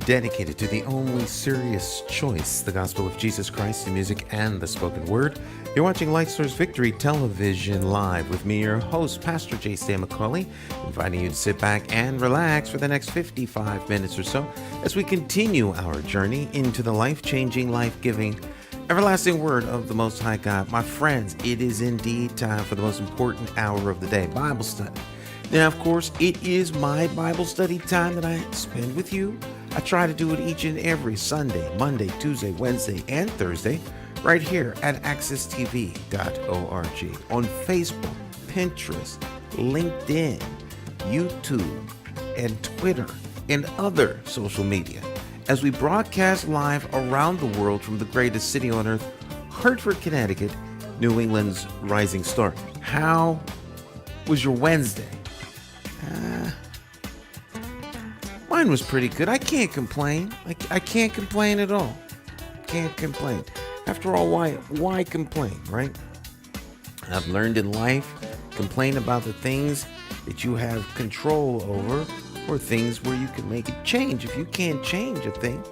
Dedicated to the only serious choice, the gospel of Jesus Christ, the music and the spoken word. You're watching Light Source Victory Television Live with me, your host, Pastor J. McCauley, inviting you to sit back and relax for the next 55 minutes or so as we continue our journey into the life-changing, life-giving, everlasting word of the Most High God. My friends, it is indeed time for the most important hour of the day, Bible study. Now, of course, it is my Bible study time that I spend with you. I try to do it each and every Sunday, Monday, Tuesday, Wednesday, and Thursday, right here at accesstv.org, on Facebook, Pinterest, LinkedIn, YouTube, and Twitter, and other social media, as we broadcast live around the world from the greatest city on earth, Hartford, Connecticut, New England's rising star. How was your Wednesday? Mine was pretty good. I can't complain. I can't complain at all. Can't complain. After all, why complain, right? I've learned in life, complain about the things that you have control over, or things where you can make it change. If you can't change a thing,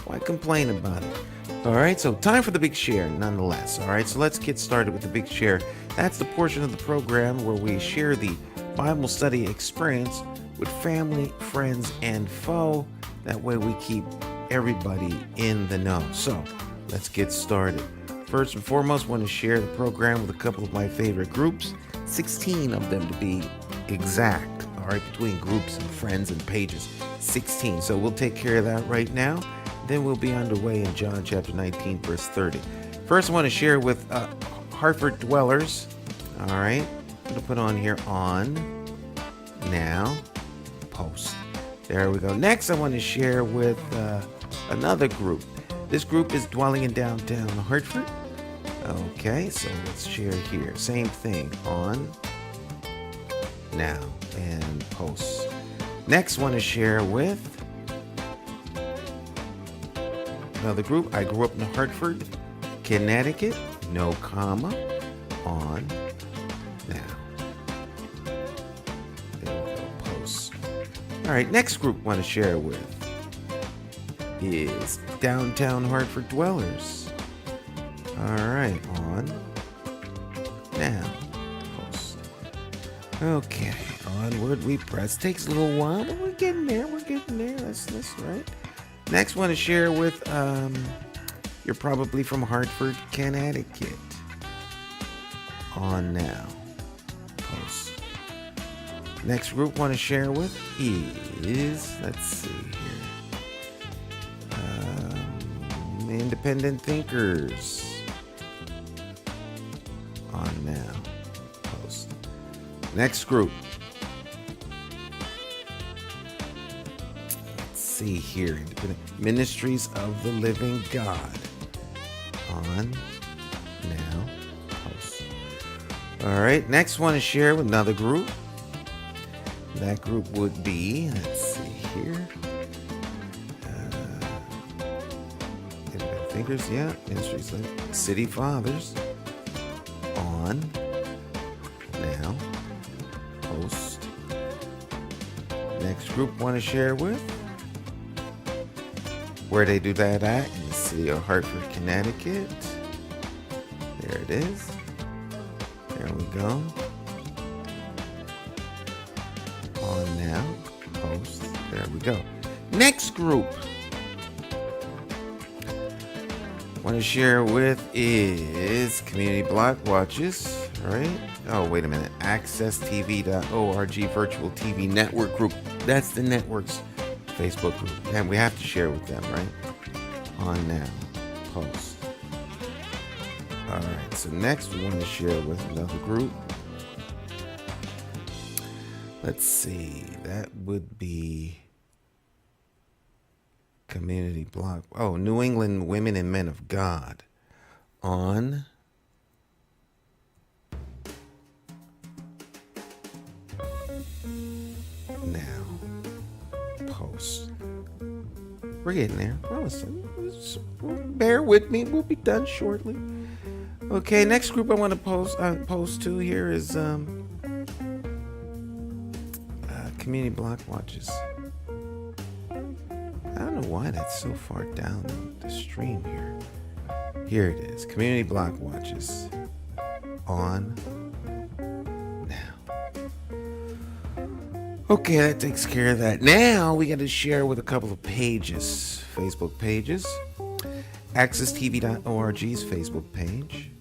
why complain about it? All right, so time for the big share nonetheless. All right, so let's get started with the big share. That's the portion of the program where we share the Bible study experience with family, friends, and foe. That way we keep everybody in the know. So let's get started. First and foremost, I want to share the program with a couple of my favorite groups, 16 of them to be exact, all right, between groups and friends and pages, 16. So we'll take care of that right now. Then we'll be underway in John chapter 19, verse 30. First, I want to share with Hartford dwellers, all right, I'm going to put on here on, now, post. There we go. Next, I want to share with another group. This group is dwelling in downtown Hartford. Okay, so let's share here. Same thing, on, now, and post. Next, I want to share with another group. I grew up in Hartford, Connecticut, no comma, on, now. There we go, post. All right, next group I want to share with is downtown Hartford dwellers. All right, on, now, post. Okay, onward we press. Takes a little while, but we're getting there. That's right. Next one to share with, you're probably from Hartford, Connecticut. On now, post. Next group want to share with is, let's see here, independent thinkers. On now, post. Next group. Let's see here, independent ministries of the living God. On now, post. All right, next one to share with another group. That group would be, let's see here, independent thinkers, yeah, ministries like City Fathers. On now, post. Next group want to share with, where they do that at, in the city of Hartford, Connecticut. There it is. There we go. On now, post. There we go. Next group I want to share with is Community Block Watches, right? Oh, wait a minute. AccessTV.org Virtual TV Network Group. That's the network's Facebook group. And we have to share with them, right? On now, post. All right, so next we want to share with another group. Let's see, that would be Community block. Oh, New England Women and Men of God on now. Post. We're getting there. Bear with me. We'll be done shortly. Okay, next group I want to post to here is community block watches. I don't know why that's so far down the stream here. Here it is. Community block watches on now. Okay, that takes care of that. Now we got to share with a couple of pages, Facebook pages. AccessTV.org's Facebook page.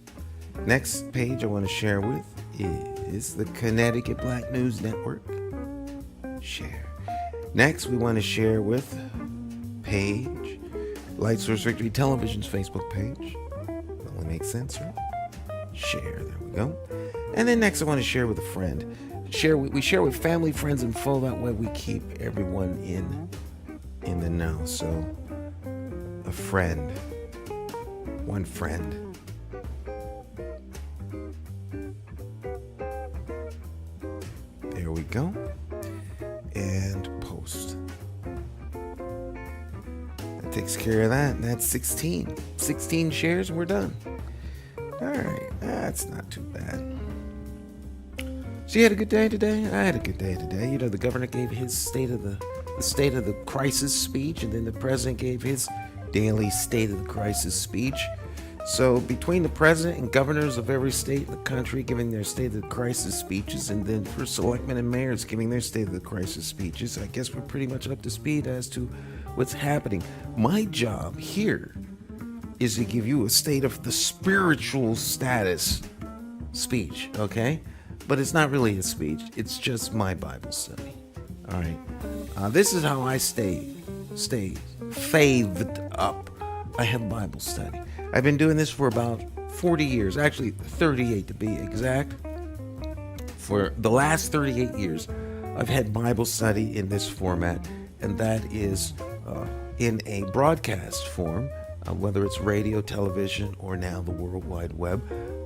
Next page I want to share with is the Connecticut Black News Network. Share. Next, we want to share with page Light Source Victory Television's Facebook page. That only makes sense, right? Share. There we go. And then next, I want to share with a friend. We share with family, friends, and foe. That way, we keep everyone in the know. So, a friend, one friend. There we go. And post. That takes care of that. And that's 16. 16 shares and we're done. Alright, that's not too bad. So you had a good day today? I had a good day today. You know, the governor gave his state of the crisis speech, and then the president gave his daily state of the crisis speech. So between the president and governors of every state in the country giving their state of the crisis speeches, and then for selectmen and mayors giving their state of the crisis speeches, I guess we're pretty much up to speed as to what's happening. My job here is to give you a state of the spiritual status speech, okay? But it's not really a speech. It's just my Bible study. All right. This is how I stay faithed up. I have Bible study. I've been doing this for about 40 years, actually 38 to be exact. For the last 38 years, I've had Bible study in this format, and that is in a broadcast form, whether it's radio, television, or now the World Wide Web.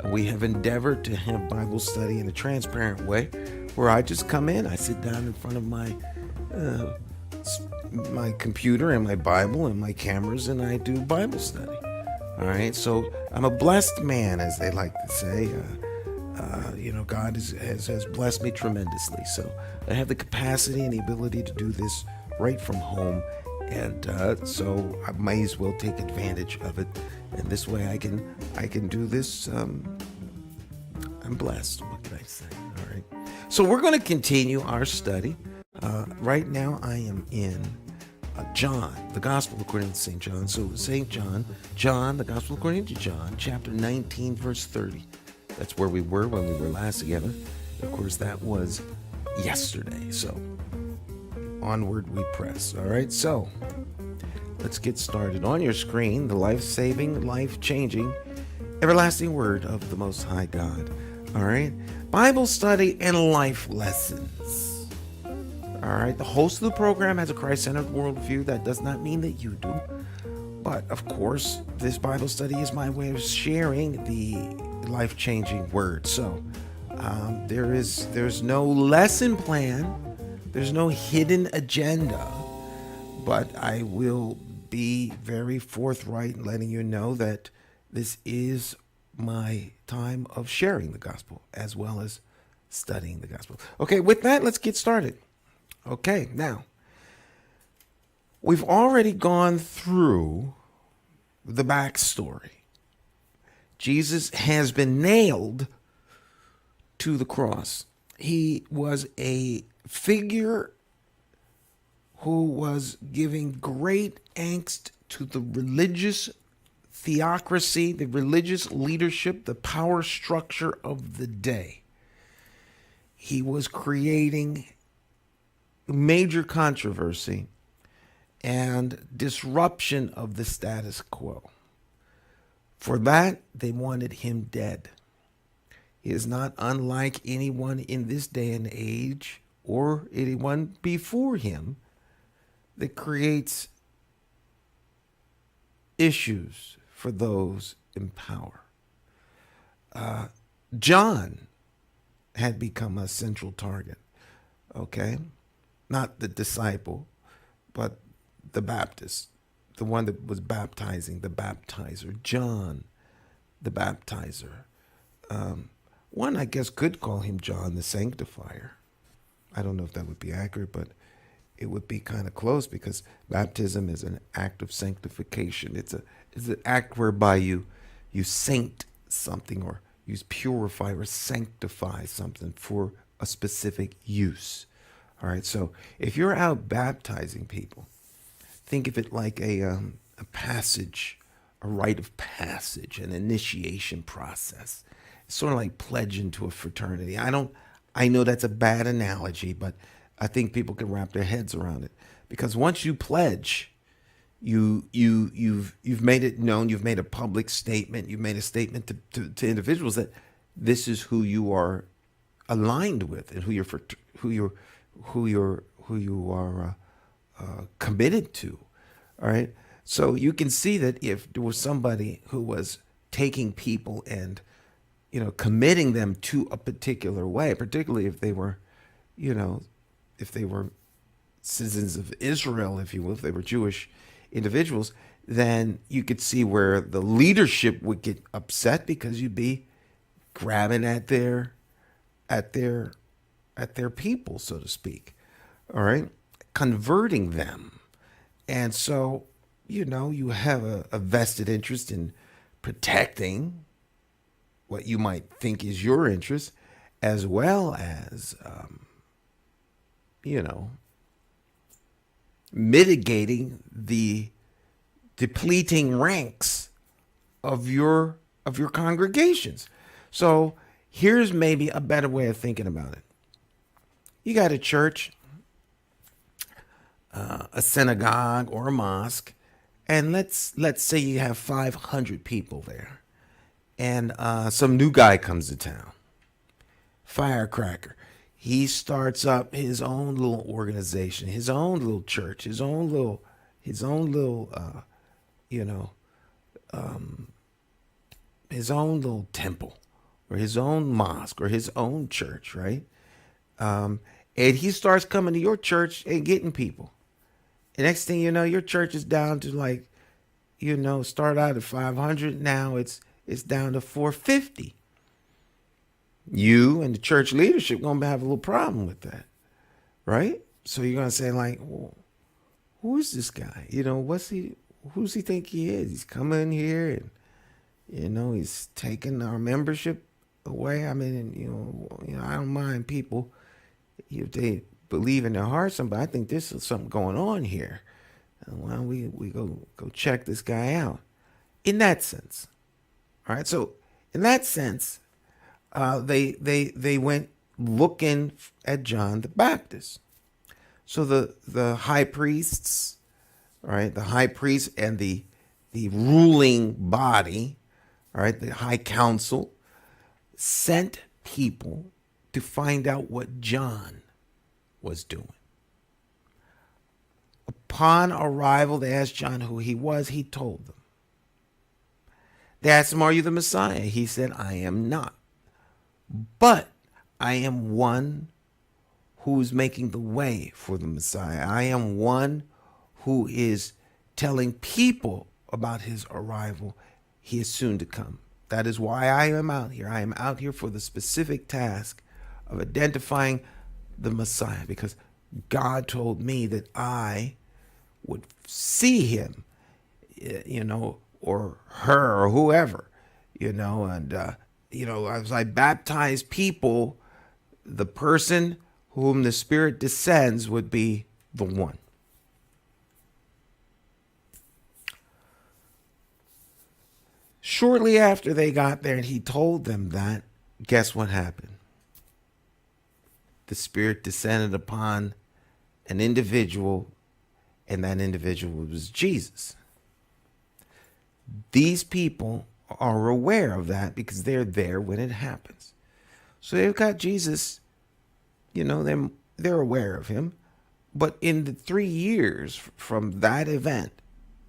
We have endeavored to have Bible study in a transparent way, where I just come in, I sit down in front of my computer and my Bible and my cameras, and I do Bible study. All right, so I'm a blessed man, as they like to say. God has blessed me tremendously. So I have the capacity and the ability to do this right from home, and so I may as well take advantage of it. And this way, I can do this. I'm blessed. What can I say? All right. So we're going to continue our study. Right now, I am in John, the Gospel according to St. John. So St. John, the Gospel according to John, chapter 19, verse 30. That's where we were when we were last together. Of course, that was yesterday. So onward we press. All right, so let's get started. On your screen, the life-saving, life-changing, everlasting word of the Most High God. All right, Bible study and life lessons. All right, the host of the program has a Christ-centered worldview. That does not mean that you do. But, of course, this Bible study is my way of sharing the life-changing word. So, there's no lesson plan. There's no hidden agenda. But I will be very forthright in letting you know that this is my time of sharing the gospel as well as studying the gospel. Okay, with that, let's get started. Okay, now, we've already gone through the backstory. Jesus has been nailed to the cross. He was a figure who was giving great angst to the religious theocracy, the religious leadership, the power structure of the day. He was creating major controversy and disruption of the status quo. For that, they wanted him dead. He is not unlike anyone in this day and age or anyone before him that creates issues for those in power. John had become a central target, okay? Not the disciple, but the Baptist, the one that was baptizing, the baptizer, John the baptizer. One, I guess, could call him John the sanctifier. I don't know if that would be accurate, but it would be kind of close because baptism is an act of sanctification. It's an act whereby you saint something, or you purify or sanctify something for a specific use. All right. So if you're out baptizing people, think of it like a passage, a rite of passage, an initiation process. It's sort of like pledging to a fraternity. I know that's a bad analogy, but I think people can wrap their heads around it, because once you pledge, you've made it known, you've made a public statement, you've made a statement to individuals that this is who you are aligned with and who you are committed to. All right. So you can see that if there was somebody who was taking people and, committing them to a particular way, particularly if they were, if they were citizens of Israel, if you will, if they were Jewish individuals, then you could see where the leadership would get upset, because you'd be grabbing at their people, so to speak. All right. Converting them. And so, you have a vested interest in protecting what you might think is your interest, as well as, mitigating the depleting ranks of your congregations. So here's maybe a better way of thinking about it. You got a church, a synagogue, or a mosque, and let's say you have 500 people there, and some new guy comes to town, firecracker. He starts up his own little organization, his own little church, his own little his own little temple, or his own mosque, or his own church, right? And he starts coming to your church and getting people. The next thing you know, your church is down to start out at 500. Now it's down to 450. You and the church leadership going to have a little problem with that, right? So you're going to say, well, who is this guy? Who's he think he is? He's coming here and, he's taking our membership away. I mean, I don't mind people if they believe in their hearts, but I think there's something going on here. Why don't we go check this guy out? In that sense, all right. So in that sense, they went looking at John the Baptist. So the high priests, all right, the high priest and the ruling body, all right, the high council, sent people to find out what John was doing. Upon arrival, they asked John who he was. He told them. They asked him, "Are you the Messiah?" He said, "I am not. But I am one who is making the way for the Messiah. I am one who is telling people about his arrival. He is soon to come. That is why I am out here. I am out here for the specific task of identifying the Messiah, because God told me that I would see him, or her, or whoever, and, as I baptize people, the person whom the Spirit descends would be the one." Shortly after they got there and he told them that, guess what happened? The Spirit descended upon an individual, and that individual was Jesus. These people are aware of that because they're there when it happens. So they've got Jesus, they're aware of him. But in the 3 years from that event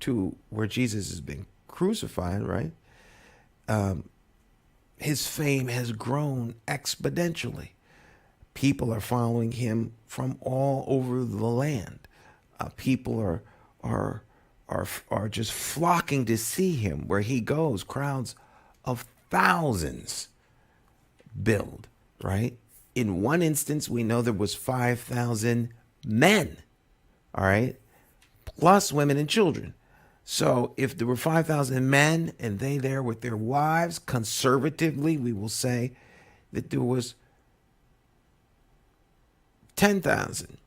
to where Jesus has been crucified, right? His fame has grown exponentially. People are following him from all over the land. People are just flocking to see him where he goes. Crowds of thousands build, right? In one instance, we know there was 5,000 men, all right, plus women and children. So if there were 5,000 men and they there with their wives, conservatively, we will say that there was 10,000.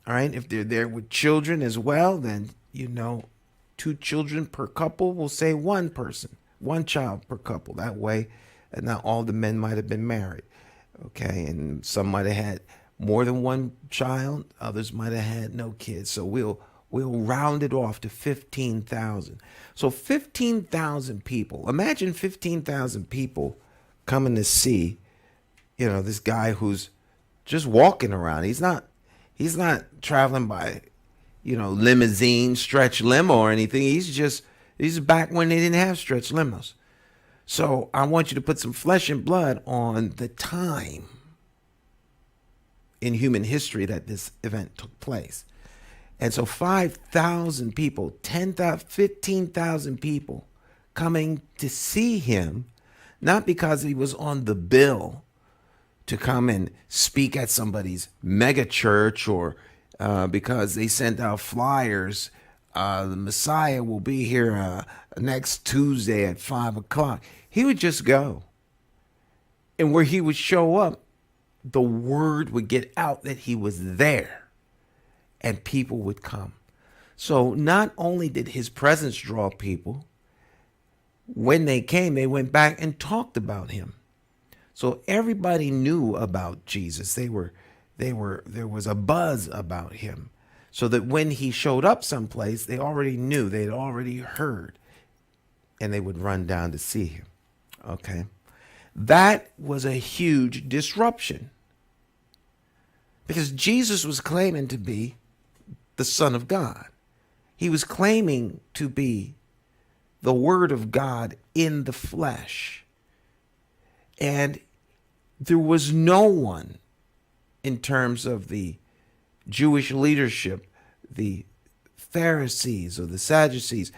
All right. If they're there with children as well, then, 2 children per couple, we'll say one person, one child per couple. That way, not all the men might have been married. Okay. And some might have had more than one child. Others might have had no kids. So we'll round it off to 15,000. So 15,000 people. Imagine 15,000 people coming to see, this guy who's just walking around. He's not traveling by, limousine, stretch limo or anything. He's back when they didn't have stretch limos. So I want you to put some flesh and blood on the time in human history that this event took place. And so 5,000 people, 10,000, 15,000 people coming to see him, not because he was on the bill to come and speak at somebody's mega church or because they sent out flyers. The Messiah will be here next Tuesday at 5 o'clock. He would just go. And where he would show up, the word would get out that he was there and people would come. So not only did his presence draw people, when they came, they went back and talked about him. So everybody knew about Jesus. There was a buzz about him. So that when he showed up someplace, they already knew, they'd already heard, and they would run down to see him. Okay. That was a huge disruption because Jesus was claiming to be the Son of God. He was claiming to be the Word of God in the flesh. And there was no one in terms of the Jewish leadership, the Pharisees or the Sadducees,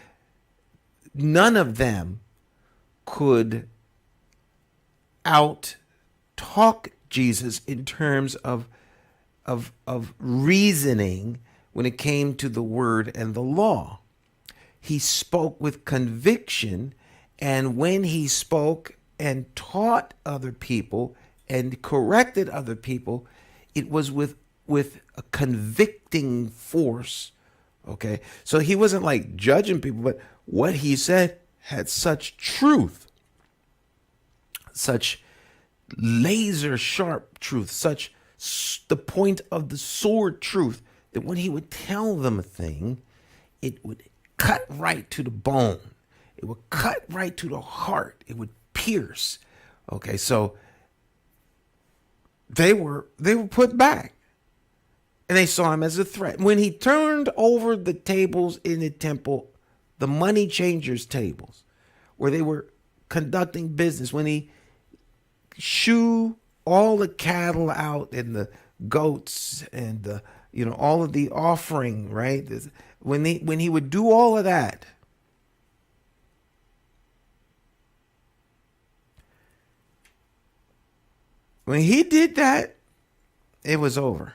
none of them could out talk Jesus in terms of reasoning when it came to the word and the law. He spoke with conviction, and when he spoke and taught other people and corrected other people, it was with a convicting force. Okay, so he wasn't like judging people, but what he said had such truth, such laser sharp truth, such the point of the sword truth, that when he would tell them a thing, it would cut right to the bone. It would cut right to the heart. It would pierce. Okay, so they were put back. And they saw him as a threat. When he turned over the tables in the temple, the money changers' tables, where they were conducting business, when he shoo all the cattle out and the goats and the, all of the offering, right? When he would do all of that, when he did that, it was over.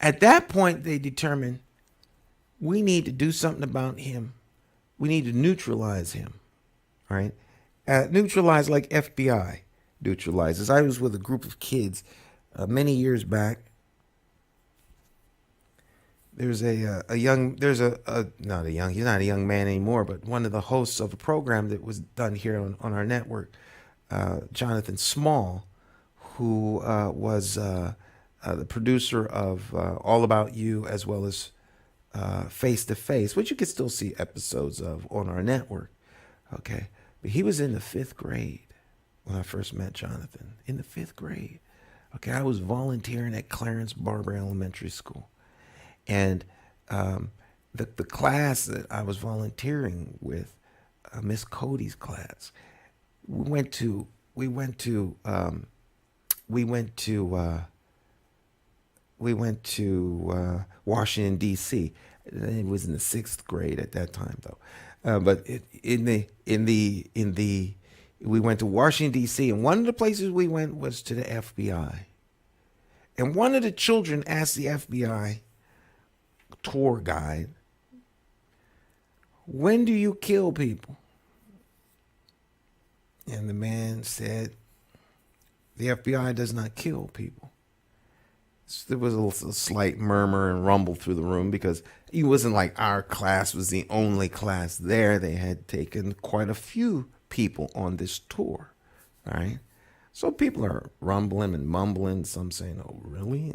At that point, they determined we need to do something about him. We need to neutralize him, right? Neutralize like FBI neutralizes. I was with a group of kids many years back. There's not a young man anymore, but one of the hosts of a program that was done here on our network, Jonathan Small, who was the producer of All About You, as well as Face to Face, which you can still see episodes of on our network. Okay. But he was in the 5th grade when I first met Jonathan. In the 5th grade. Okay. I was volunteering at Clarence Barber Elementary School. And the class that I was volunteering with, Miss Cody's class, we went to we went to we went to Washington D.C. It was in the 6th grade at that time, though. But we went to Washington D.C. and one of the places we went was to the FBI. And one of the children asked the FBI tour guide, "When do you kill people?" And the man said, "The FBI does not kill people." So there was a slight murmur and rumble through the room because it wasn't like our class was the only class there. They had taken quite a few people on this tour, right? So people are rumbling and mumbling, some saying, "Oh, really?"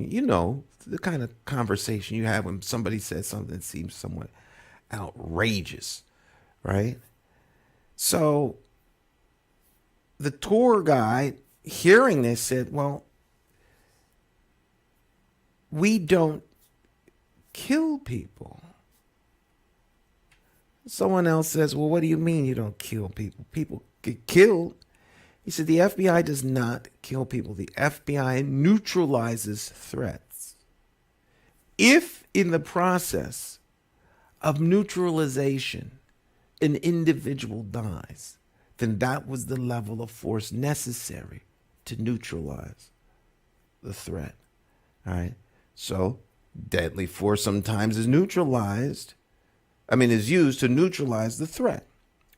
You know, the kind of conversation you have when somebody says something that seems somewhat outrageous, right? So the tour guide, hearing this, said, "Well, we don't kill people." Someone else says, "Well, what do you mean you don't kill people? People get killed." He said, "The FBI does not kill people. The FBI neutralizes threats. If in the process of neutralization an individual dies, then that was the level of force necessary to neutralize the threat." All right. So deadly force sometimes is used to neutralize the threat.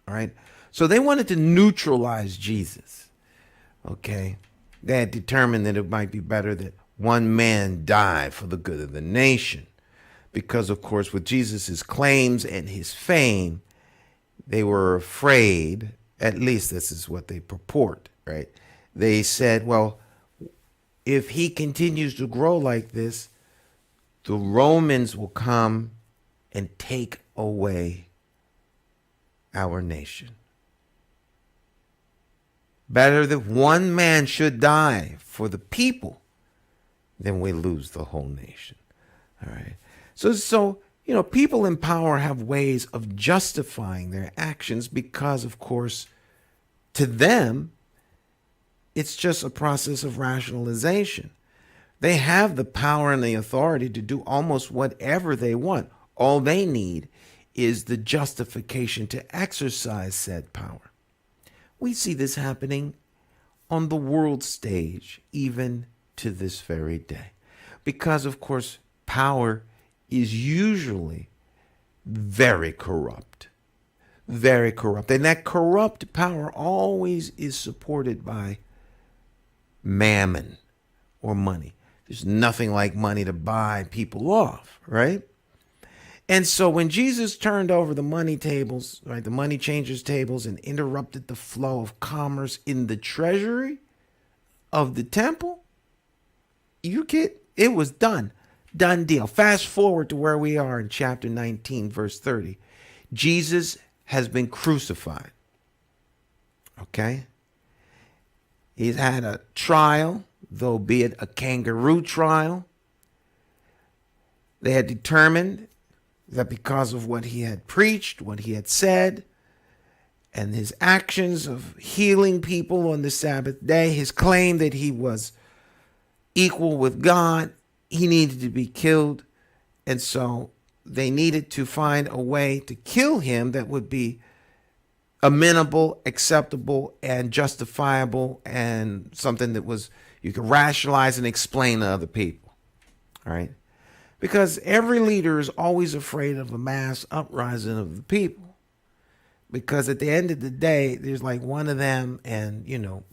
All right. So they wanted to neutralize Jesus. Okay. They had determined that it might be better that one man die for the good of the nation. Because, of course, with Jesus' claims and his fame, they were afraid, at least this is what they purport, right? They said, well, if he continues to grow like this, the Romans will come and take away our nation. Better that one man should die for the people than we lose the whole nation. All right. So people in power have ways of justifying their actions because, of course, to them, it's just a process of rationalization. They have the power and the authority to do almost whatever they want. All they need is the justification to exercise said power. We see this happening on the world stage, even to this very day. Because, of course, power is usually very corrupt. Very corrupt. And that corrupt power always is supported by mammon or money. There's nothing like money to buy people off, right? And so when Jesus turned over the money tables, right, the money changers' tables, and interrupted the flow of commerce in the treasury of the temple, it was done. Done deal. Fast forward to where we are in chapter 19, verse 30. Jesus has been crucified. Okay? He's had a trial, though be it a kangaroo trial. They had determined that because of what he had preached, what he had said, and his actions of healing people on the Sabbath day, his claim that he was equal with God, he needed to be killed. And so they needed to find a way to kill him that would be amenable, acceptable, and justifiable, and something that was you could rationalize and explain to other people. All right? Because every leader is always afraid of a mass uprising of the people. Because at the end of the day, there's like one of them and,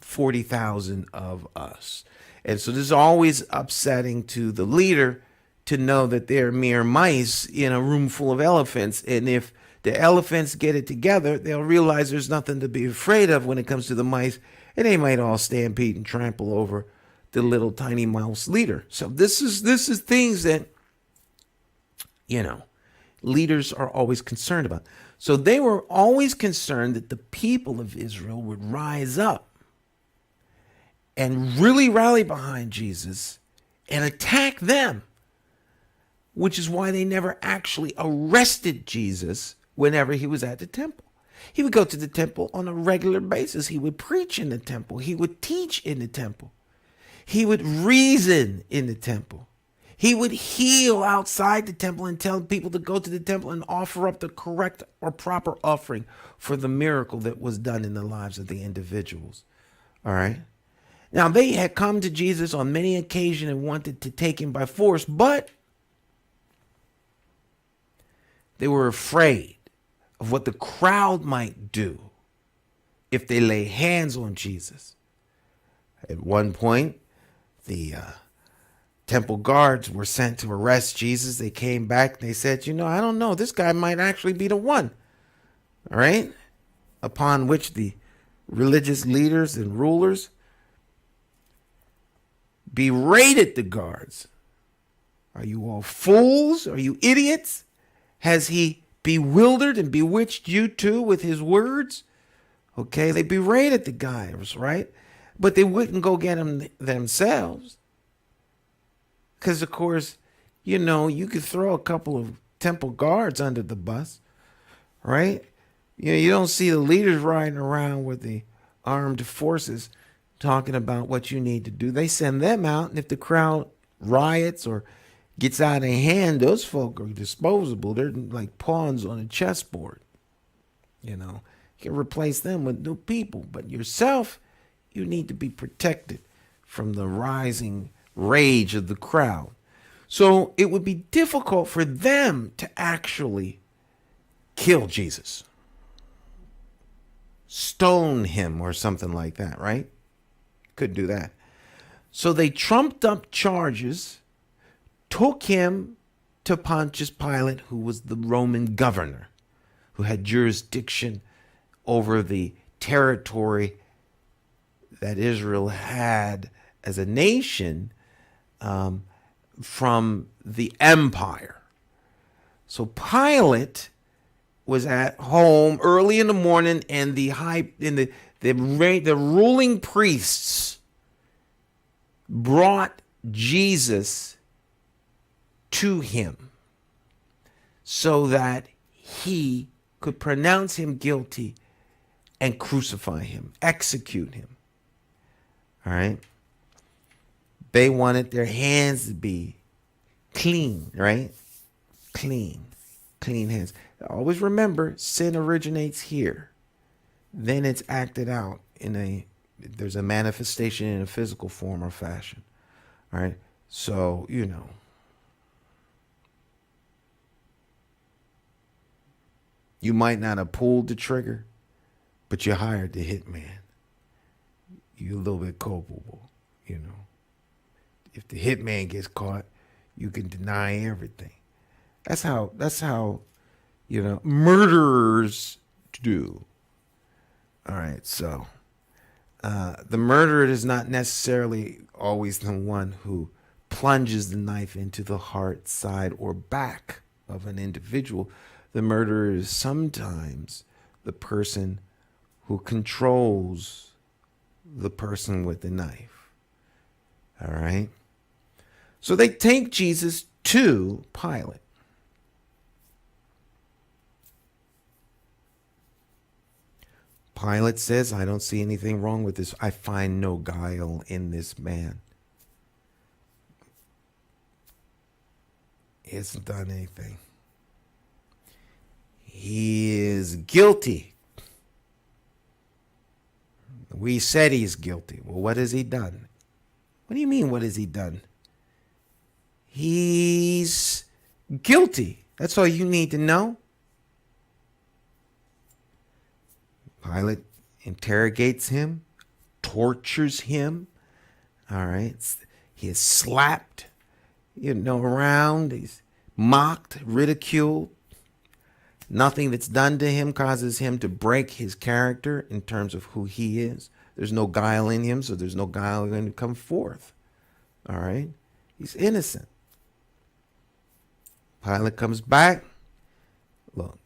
40,000 of us. And so this is always upsetting to the leader to know that they're mere mice in a room full of elephants. And if the elephants get it together, they'll realize there's nothing to be afraid of when it comes to the mice. And they might all stampede and trample over the little tiny mouse leader. So this is things that, leaders are always concerned about. So they were always concerned that the people of Israel would rise up and really rally behind Jesus and attack them which is why they never actually arrested Jesus whenever he was at the temple. He would go to the temple on a regular basis. He would preach in the temple. He would teach in the temple. He would reason in the temple. He would heal outside the temple and tell people to go to the temple and offer up the correct or proper offering for the miracle that was done in the lives of the individuals. All right. Now, they had come to Jesus on many occasions and wanted to take him by force, but they were afraid of what the crowd might do if they lay hands on Jesus. At one point, the temple guards were sent to arrest Jesus. They came back and they said, I don't know, this guy might actually be the one. All right? Upon which the religious leaders and rulers berated the guards. Are you all fools? Are you idiots? Has he bewildered and bewitched you too with his words? Okay, they berated the guys, right? But they wouldn't go get him themselves. Because, of course, you could throw a couple of temple guards under the bus, right? You don't see the leaders riding around with the armed forces talking about what you need to do. They send them out, and if the crowd riots or gets out of hand, those folk are disposable. They're like pawns on a chessboard. You can replace them with new people. But yourself, you need to be protected from the rising rage of the crowd. So it would be difficult for them to actually kill Jesus, stone him or something like that, right? Could do that. So they trumped up charges, took him to Pontius Pilate, who was the Roman governor, who had jurisdiction over the territory that Israel had as a nation from the empire. So Pilate was at home early in the morning, and the ruling priests brought Jesus to him so that he could pronounce him guilty and crucify him, execute him. All right? They wanted their hands to be clean, right? Clean hands. Always remember, sin originates here. Then it's acted out there's a manifestation in a physical form or fashion. All right? So, you might not have pulled the trigger, but you hired the hitman. You're a little bit culpable, If the hitman gets caught, you can deny everything. That's how murderers do. All right, so the murderer is not necessarily always the one who plunges the knife into the heart, side, or back of an individual. The murderer is sometimes the person who controls the person with the knife. All right? So they take Jesus to Pilate. Pilate says, I don't see anything wrong with this. I find no guile in this man. He hasn't done anything. He is guilty. We said he's guilty. Well, what has he done? What do you mean, what has he done? He's guilty. That's all you need to know. Pilate interrogates him, tortures him. All right. He is slapped, around. He's mocked, ridiculed. Nothing that's done to him causes him to break his character in terms of who he is. There's no guile in him, so there's no guile going to come forth. All right? He's innocent. Pilate comes back. Look,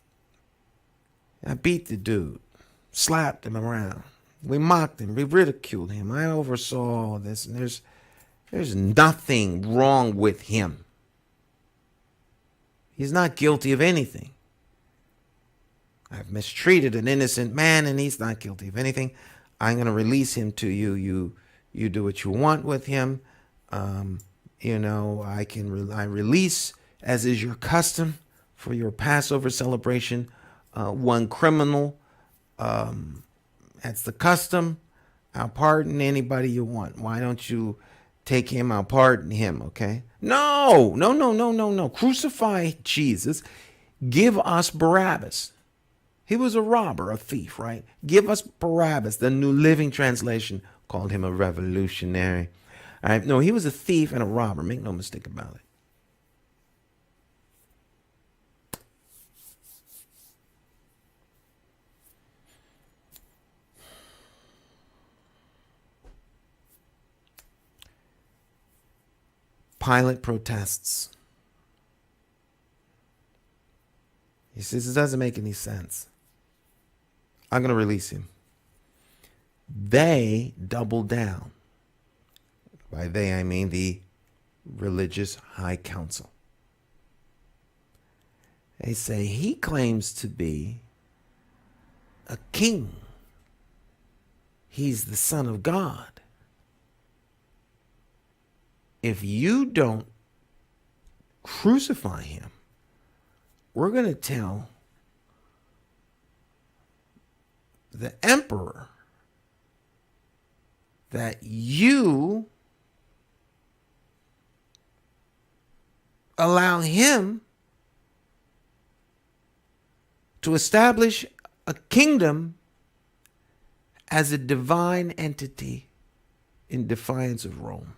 I beat the dude, slapped him around. We mocked him. We ridiculed him. I oversaw all this, and there's nothing wrong with him. He's not guilty of anything. I've mistreated an innocent man, and he's not guilty of anything. I'm going to release him to you. You do what you want with him. I release, as is your custom for your Passover celebration, one criminal. That's the custom. I'll pardon anybody you want. Why don't you take him? I'll pardon him, okay? No. Crucify Jesus. Give us Barabbas. He was a robber, a thief, right? Give us Barabbas. The New Living Translation called him a revolutionary. All right? No, he was a thief and a robber. Make no mistake about it. Pilate protests. He says, it doesn't make any sense. I'm going to release him. They double down. By they, I mean the religious high council. They say he claims to be a king. He's the Son of God. If you don't crucify him, we're going to tell the emperor that you allow him to establish a kingdom as a divine entity in defiance of Rome.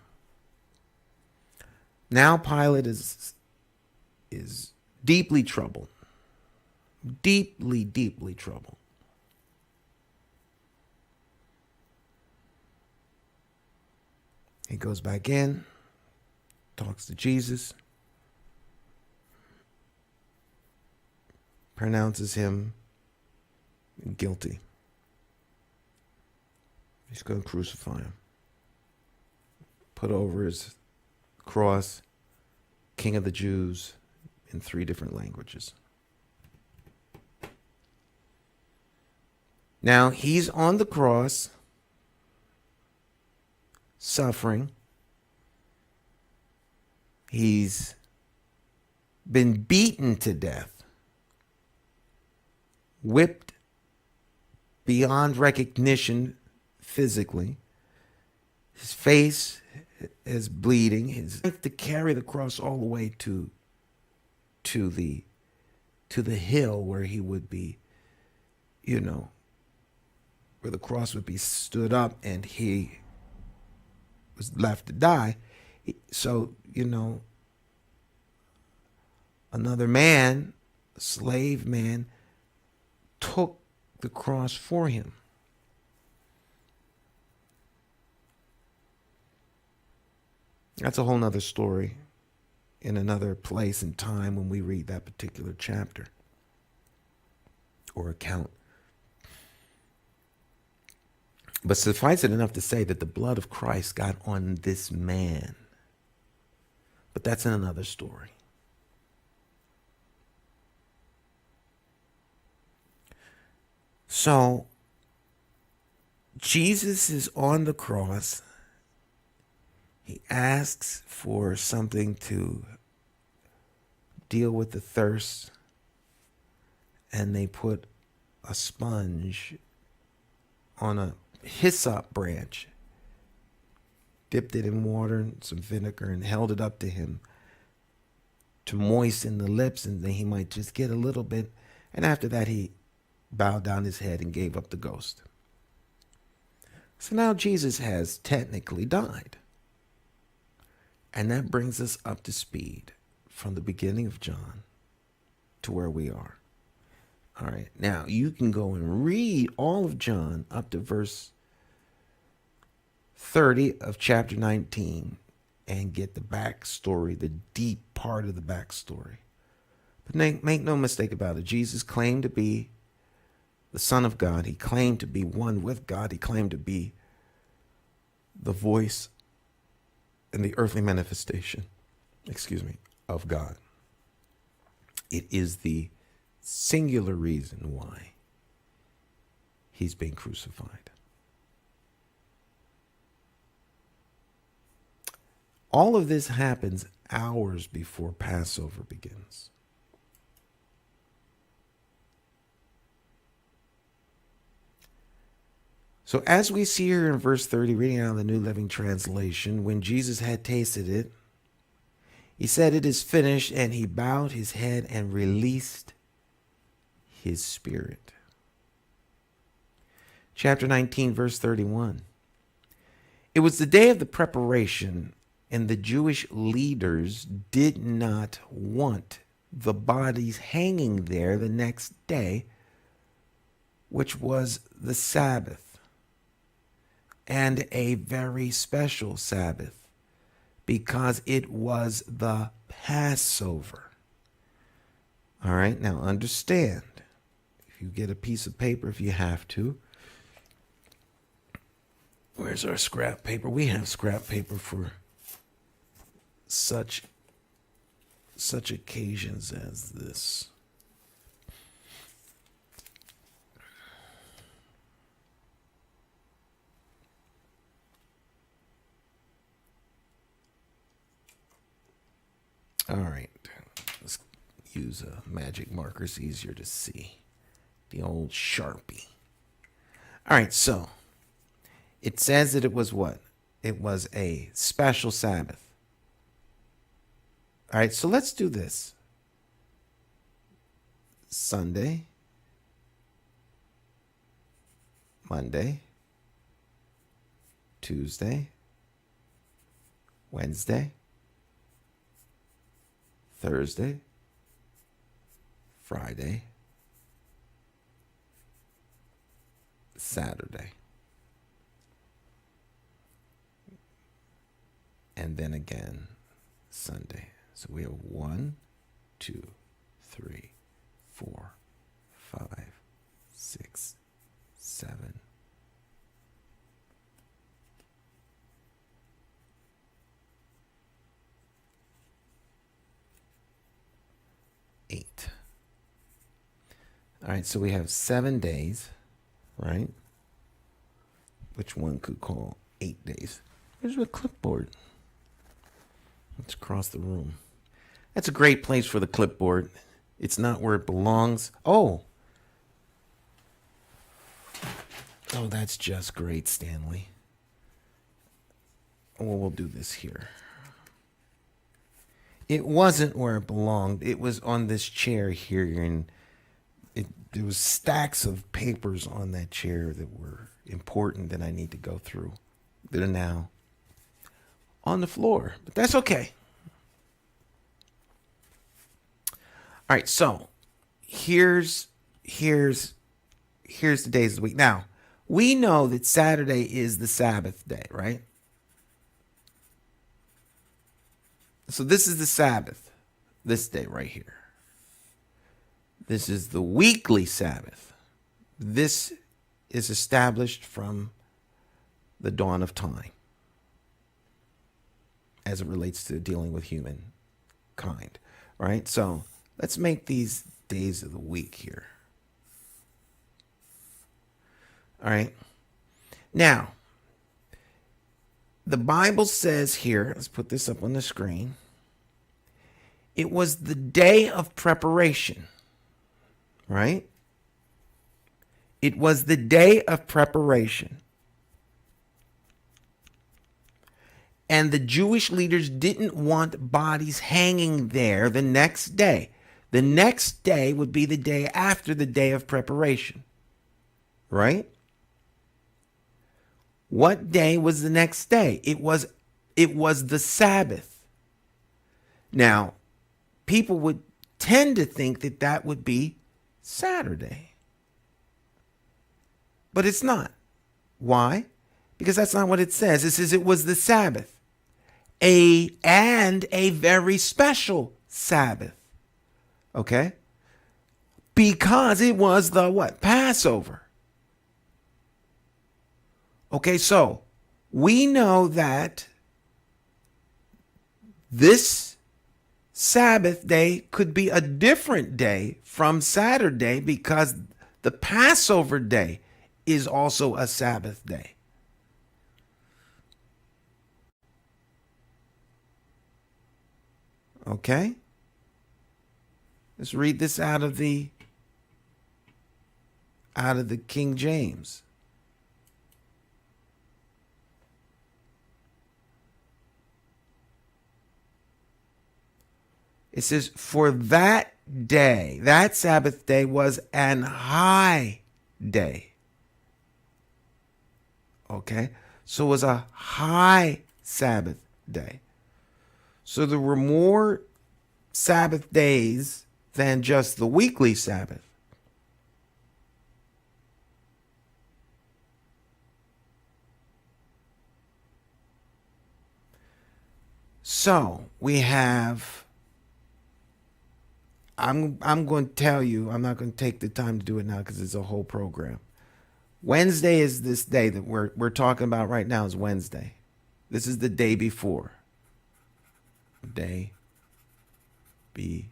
Now Pilate is deeply troubled. Deeply troubled. He goes back in, talks to Jesus, pronounces him guilty. He's going to crucify him. Put over his cross, King of the Jews, in 3 different languages. Now, he's on the cross, suffering. He's been beaten to death, whipped beyond recognition physically. His face is bleeding. His to carry the cross all the way to the hill where he would be, where the cross would be stood up and he was left to die. So, another man, a slave man, took the cross for him. That's a whole nother story in another place and time when we read that particular chapter or account. But suffice it enough to say that the blood of Christ got on this man. But that's in another story. So, Jesus is on the cross. He asks for something to deal with the thirst, and they put a sponge on a hyssop branch, dipped it in water and some vinegar, and held it up to him to moisten the lips, and then he might just get a little bit. And after that, he bowed down his head and gave up the ghost. So now Jesus has technically died. And that brings us up to speed from the beginning of John to where we are. All right. Now, you can go and read all of John up to verse 30 of chapter 19 and get the backstory, the deep part of the backstory. But make no mistake about it. Jesus claimed to be the Son of God. He claimed to be one with God. He claimed to be the voice and the earthly manifestation, of God. It is the singular reason why he's been crucified. All of this happens hours before Passover begins. So as we see here in verse 30, reading out of the New Living Translation, when Jesus had tasted it, he said, "It is finished," and he bowed his head and released his spirit. Chapter 19, verse 31. It was the day of the preparation, and the Jewish leaders did not want the bodies hanging there the next day, which was the Sabbath, and a very special Sabbath, because it was the Passover. All right, now understand, if you get a piece of paper, if you have to, where's our scrap paper? We have scrap paper for such occasions as this. All right, let's use a magic marker. It's easier to see. The old Sharpie. All right, so it says that it was what? It was a special Sabbath. All right, so let's do this. Sunday, Monday, Tuesday, Wednesday, Thursday, Friday, Saturday, and then again Sunday. So we have 1, 2, 3, 4, 5, 6, 7, 8. All right, so we have 7 days, right? Which one could call 8 days. Here's a clipboard. Let's cross the room. That's a great place for the clipboard. It's not where it belongs. Oh, that's just great, Stanley. Well, we'll do this here. It wasn't where it belonged. It was on this chair here, and there was stacks of papers on that chair that were important that I need to go through that are now on the floor. But that's okay. All right, so here's the days of the week. Now, we know that Saturday is the Sabbath day, right? So this is the Sabbath, this day right here. This is the weekly Sabbath. This is established from the dawn of time as it relates to dealing with humankind, right? So let's make these days of the week here. All right. Now, the Bible says here, let's put this up on the screen. It was the day of preparation, right? It was the day of preparation. And the Jewish leaders didn't want bodies hanging there the next day. The next day would be the day after the day of preparation, right? What day was the next day? It was the Sabbath. Now, people would tend to think that that would be Saturday. But it's not. Why? Because that's not what it says. It says it was the Sabbath. And a very special Sabbath. Okay? Because it was the what? Passover. Okay, so we know that this Sabbath day could be a different day from Saturday because the Passover day is also a Sabbath day. Okay? Let's read this out of the King James. It says, for that day, that Sabbath day was an high day. Okay? So it was a high Sabbath day. So there were more Sabbath days than just the weekly Sabbath. So we have, I'm going to tell you, I'm not going to take the time to do it now because it's a whole program. Wednesday is this day that we're talking about right now is Wednesday. This is the day before. Day before.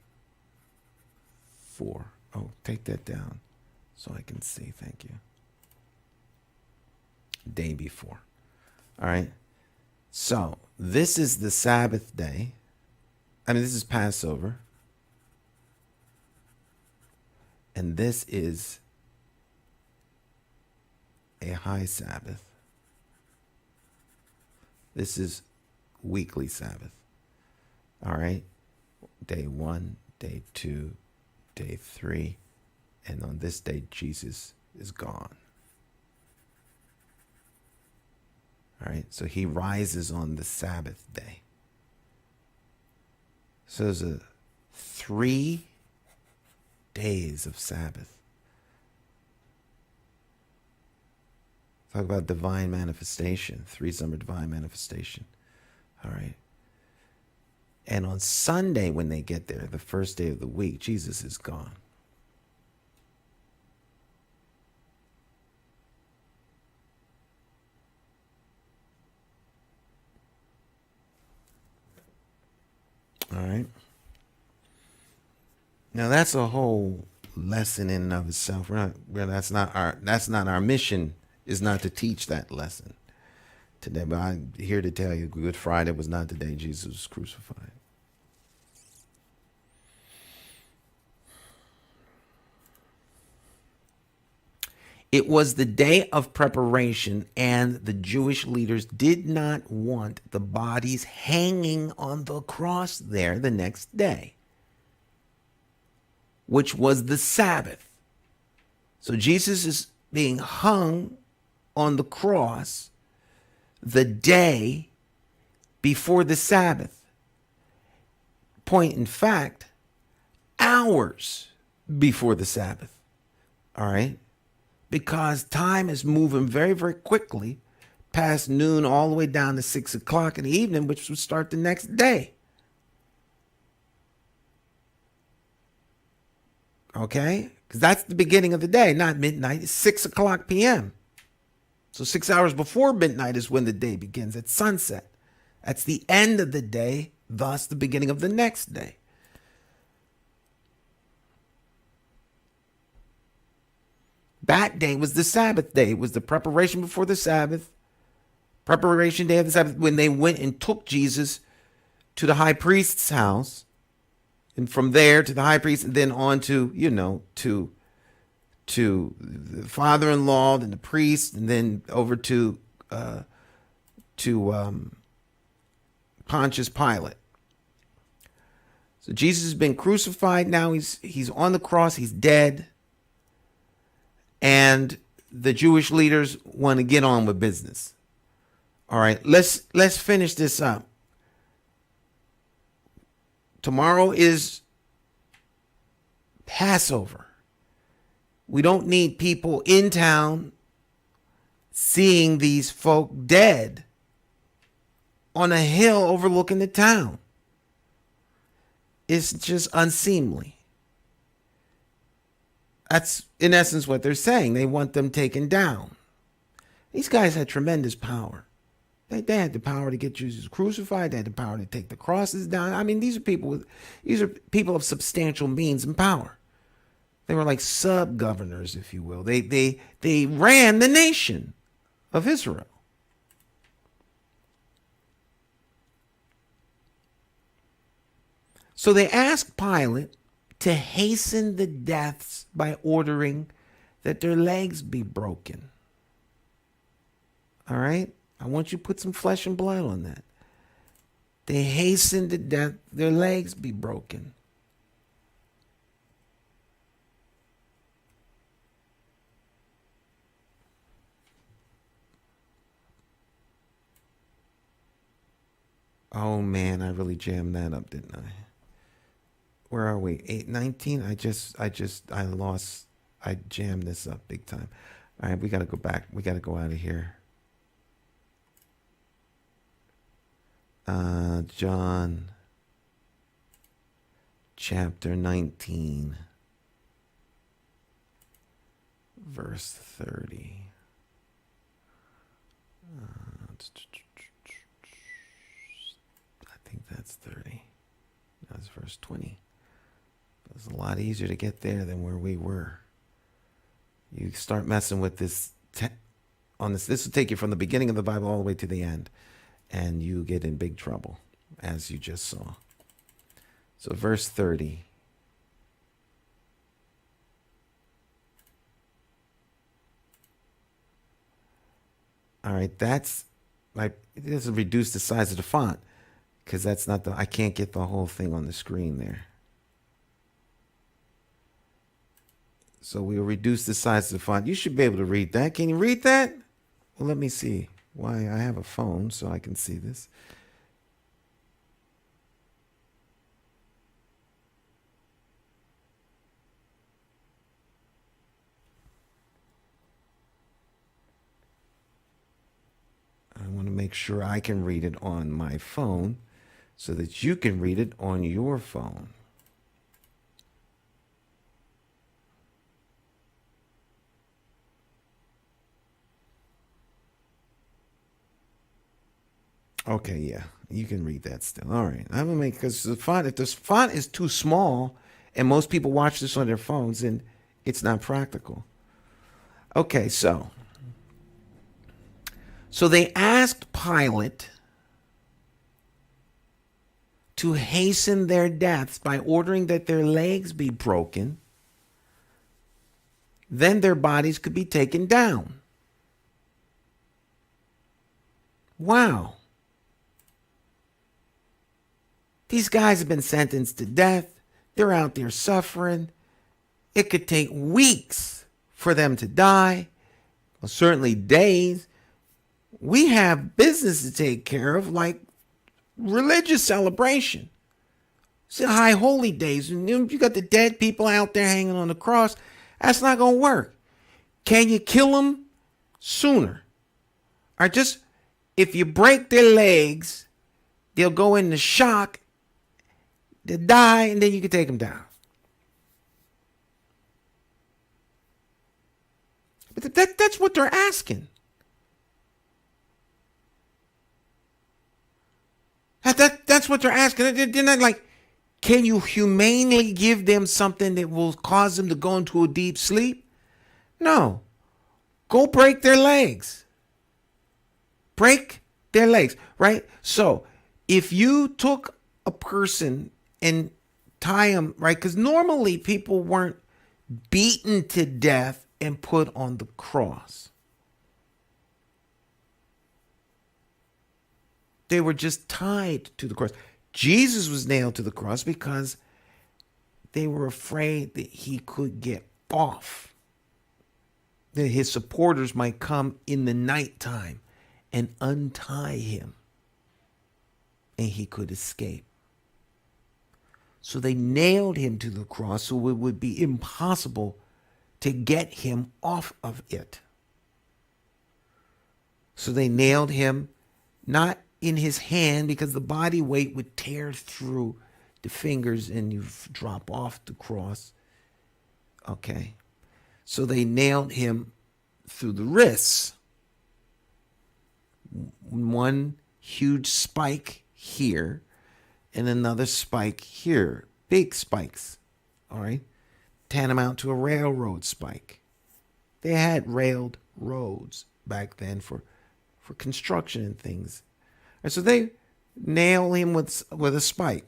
Oh, take that down so I can see. Thank you. Day before. All right. So this is the Sabbath day. I mean, this is Passover. And this is a high Sabbath. This is weekly Sabbath. All right. Day 1, day 2, day 3. And on this day, Jesus is gone. All right. So he rises on the Sabbath day. So there's 3 days of Sabbath. Talk about divine manifestation, 3 summer divine manifestation. All right. And on Sunday, when they get there, the first day of the week, Jesus is gone. All right. Now that's a whole lesson in and of itself. That's not our mission. Is not to teach that lesson today. But I'm here to tell you, Good Friday was not the day Jesus was crucified. It was the day of preparation, and the Jewish leaders did not want the bodies hanging on the cross there the next day, which was the Sabbath. So Jesus is being hung on the cross the day before the Sabbath. Point in fact, hours before the Sabbath. All right? Because time is moving very, very quickly past noon all the way down to 6 o'clock in the evening, which would start the next day. Okay? Because that's the beginning of the day, not midnight. It's 6 o'clock p.m. So 6 hours before midnight is when the day begins at sunset. That's the end of the day, thus the beginning of the next day. That day was the Sabbath day. It was the preparation before the Sabbath, preparation day of the Sabbath, when they went and took Jesus to the high priest's house, and from there to the high priest, and then on to, to the father-in-law, then the priest, and then over to Pontius Pilate. So Jesus has been crucified. Now he's on the cross. He's dead. And the Jewish leaders want to get on with business. All right, let's finish this up. Tomorrow is Passover. We don't need people in town seeing these folk dead on a hill overlooking the town. It's just unseemly. That's, in essence, what they're saying. They want them taken down. These guys had tremendous power. They had the power to get Jesus crucified. They had the power to take the crosses down. I mean, these are people of substantial means and power. They were like sub-governors, if you will. They ran the nation of Israel. So they asked Pilate to hasten the deaths by ordering that their legs be broken. All right? I want you to put some flesh and blood on that. They hastened to death, their legs be broken. Oh man, I really jammed that up, didn't I? Where are we? 8:19. I jammed this up big time. All right, we got to go back. We got to go out of here. John chapter 19 verse 30. I think that's 30. That's verse 20. It's a lot easier to get there than where we were. You start messing with this this will take you from the beginning of the Bible all the way to the end, and you get in big trouble, as you just saw. So verse 30. All right, that's like, it doesn't reduce the size of the font, because that's not I can't get the whole thing on the screen there. So we'll reduce the size of the font. You should be able to read that. Can you read that? Well, let me see. Why, I have a phone so I can see this. I want to make sure I can read it on my phone so that you can read it on your phone. Okay, yeah, you can read that still. All right, I'm gonna make, because the font, if this font is too small, and most people watch this on their phones, then it's not practical. Okay, so they asked Pilate to hasten their deaths by ordering that their legs be broken. Then their bodies could be taken down. Wow. These guys have been sentenced to death. They're out there suffering. It could take weeks for them to die. Well, certainly days. We have business to take care of, like religious celebration. It's the high holy days. And you got the dead people out there hanging on the cross. That's not going to work. Can you kill them sooner? Or just, if you break their legs, they'll go into shock, they'll die, and then you can take them down. But that's what they're asking. That's what they're asking. They're not like, can you humanely give them something that will cause them to go into a deep sleep? No. Go break their legs. Break their legs, right? So if you took a person and tie them, right? Because normally people weren't beaten to death and put on the cross. They were just tied to the cross. Jesus was nailed to the cross because they were afraid that he could get off, that his supporters might come in the nighttime and untie him, and he could escape. So they nailed him to the cross so it would be impossible to get him off of it. So they nailed him not in his hand, because the body weight would tear through the fingers and you drop off the cross. Okay. So they nailed him through the wrists. one huge spike here and another spike here. Big spikes, all right? Tantamount to a railroad spike. They had railed roads back then for construction and things. And so they nail him with a spike,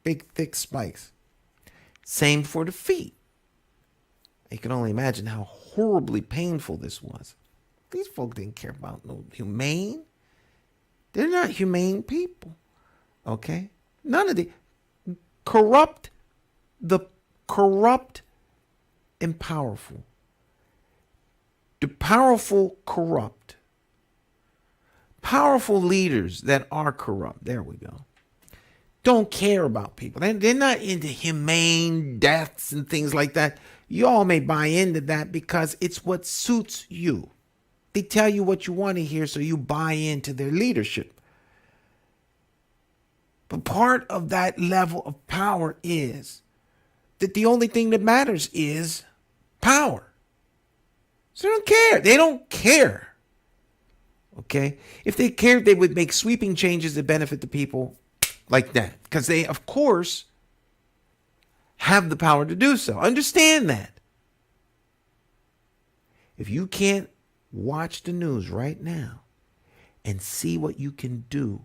big, thick spikes. Same for the feet. You can only imagine how horribly painful this was. These folk didn't care about no humane. They're not humane people, okay? None of the corrupt and powerful. The powerful corrupt. Powerful leaders that are corrupt, there we go, don't care about people. They're not into humane deaths and things like that. You all may buy into that because it's what suits you. They tell you what you want to hear, so you buy into their leadership. But part of that level of power is that the only thing that matters is power. So they don't care. They don't care. Okay? If they cared, they would make sweeping changes that benefit the people like that. Because they, of course, have the power to do so. Understand that. If you can't watch the news right now and see what you can do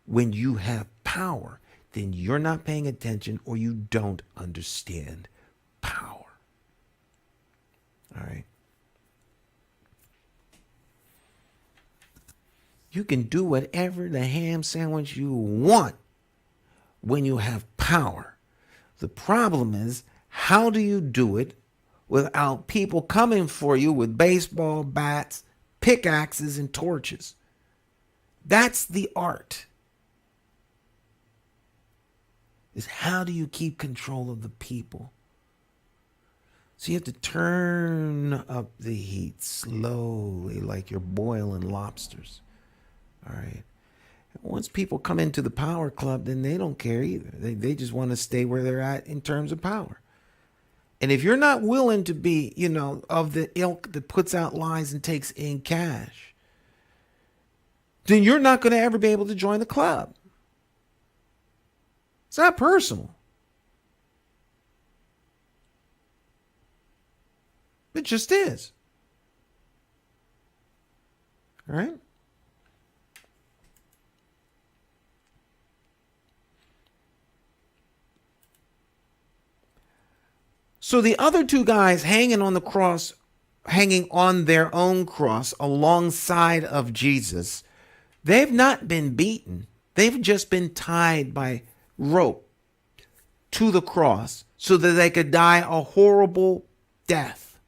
when you have power, then you're not paying attention or you don't understand power. All right? You can do whatever the ham sandwich you want when you have power. The problem is, how do you do it without people coming for you with baseball bats, pickaxes, and torches? That's the art. Is how do you keep control of the people? So you have to turn up the heat slowly, like you're boiling lobsters. All right. Once people come into the power club, then they don't care either. They just want to stay where they're at in terms of power. And if you're not willing to be, of the ilk that puts out lies and takes in cash, then you're not going to ever be able to join the club. It's not personal. It just is. All right? So the other two guys hanging on the cross, hanging on their own cross alongside of Jesus, they've not been beaten. They've just been tied by rope to the cross so that they could die a horrible death.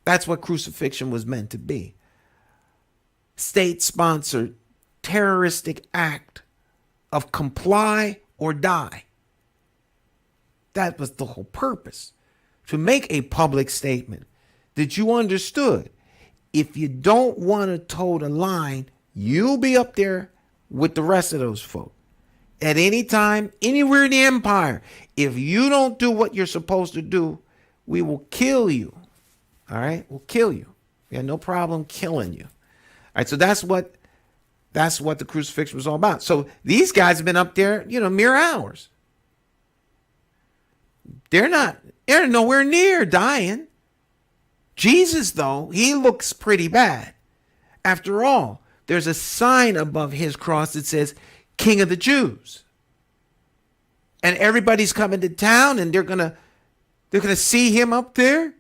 That's what crucifixion was meant to be. State-sponsored terroristic act of comply or die. That was the whole purpose, to make a public statement that you understood. If you don't want to toe the line, you'll be up there with the rest of those folk. At any time, anywhere in the empire, if you don't do what you're supposed to do, we will kill you. All right? We'll kill you. We have no problem killing you. All right, so that's what the crucifixion was all about. So these guys have been up there, mere hours. They're nowhere near dying. Jesus, though, he looks pretty bad. After all, there's a sign above his cross that says, King of the Jews. And everybody's coming to town and they're gonna see him up there.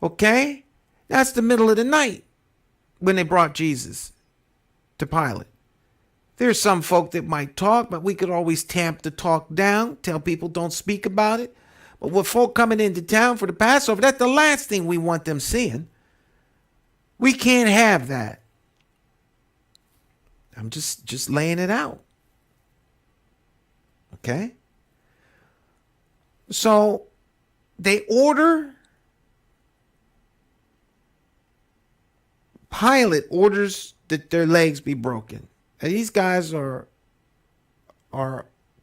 Okay? That's the middle of the night when they brought Jesus to Pilate. There's some folk that might talk, but we could always tamp the talk down, tell people don't speak about it. But with folk coming into town for the Passover, that's the last thing we want them seeing. We can't have that. I'm just laying it out. Okay? So they order, Pilate orders that their legs be broken. And these guys are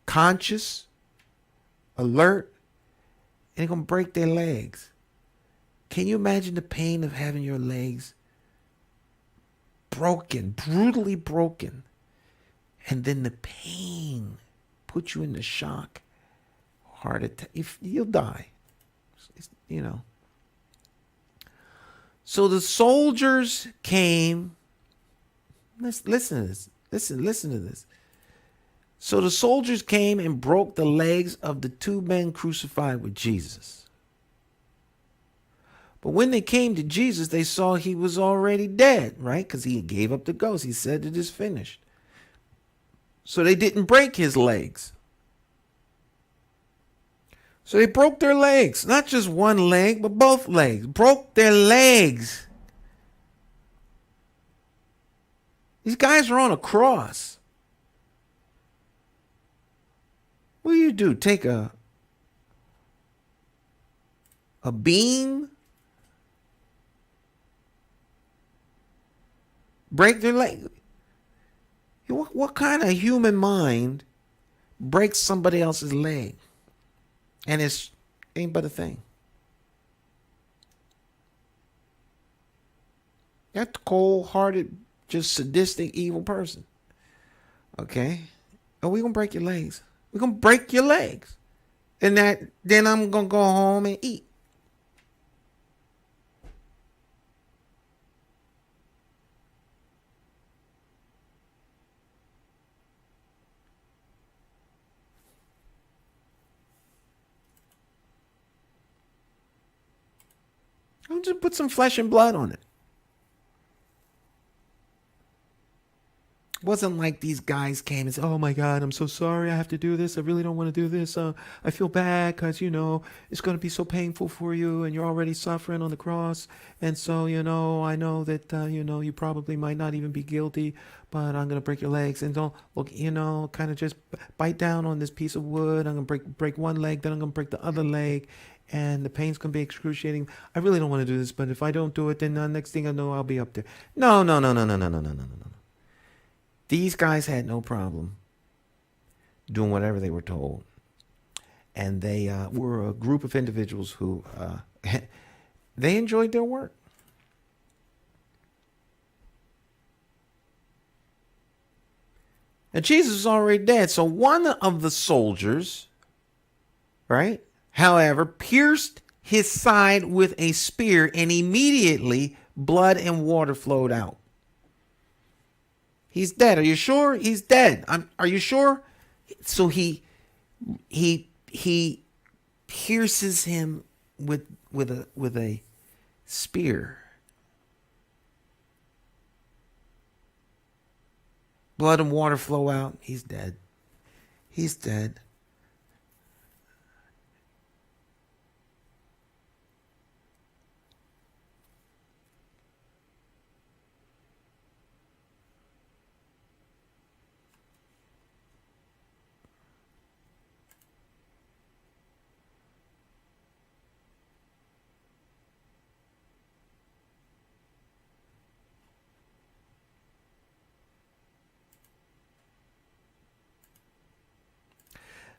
conscious, alert, and they're going to break their legs. Can you imagine the pain of having your legs broken, brutally broken. And then the pain puts you into shock, heart attack. If you'll die, you know. So the soldiers came. Listen to this. Listen to this. So the soldiers came and broke the legs of the two men crucified with Jesus. But when they came to Jesus, they saw he was already dead, right? Because he gave up the ghost. He said it is finished. So they didn't break his legs. So they broke their legs. Not just one leg, but both legs. Broke their legs. These guys are on a cross. What do you do? Take a beam? Break their leg? What kind of human mind breaks somebody else's leg? And it's ain't but a thing. That's cold-hearted, just sadistic, evil person. Okay? Oh, we're going to break your legs. We're going to break your legs. And then I'm going to go home and eat. I'll just put some flesh and blood on it. It wasn't like these guys came and said, oh my God, I'm so sorry. I have to do this. I really don't want to do this. I feel bad because, it's going to be so painful for you and you're already suffering on the cross. And so, I know that, you probably might not even be guilty, but I'm going to break your legs. And don't look, kind of just bite down on this piece of wood. I'm going to break one leg, then I'm going to break the other leg. And the pain's going to be excruciating. I really don't want to do this, but if I don't do it, then the next thing I know, I'll be up there. No. These guys had no problem doing whatever they were told. And they were a group of individuals who, they enjoyed their work. And Jesus was already dead. So one of the soldiers, right, however, pierced his side with a spear, and immediately blood and water flowed out. He's dead. Are you sure? He's dead. Are you sure? So he pierces him with a spear. Blood and water flow out. He's dead. He's dead.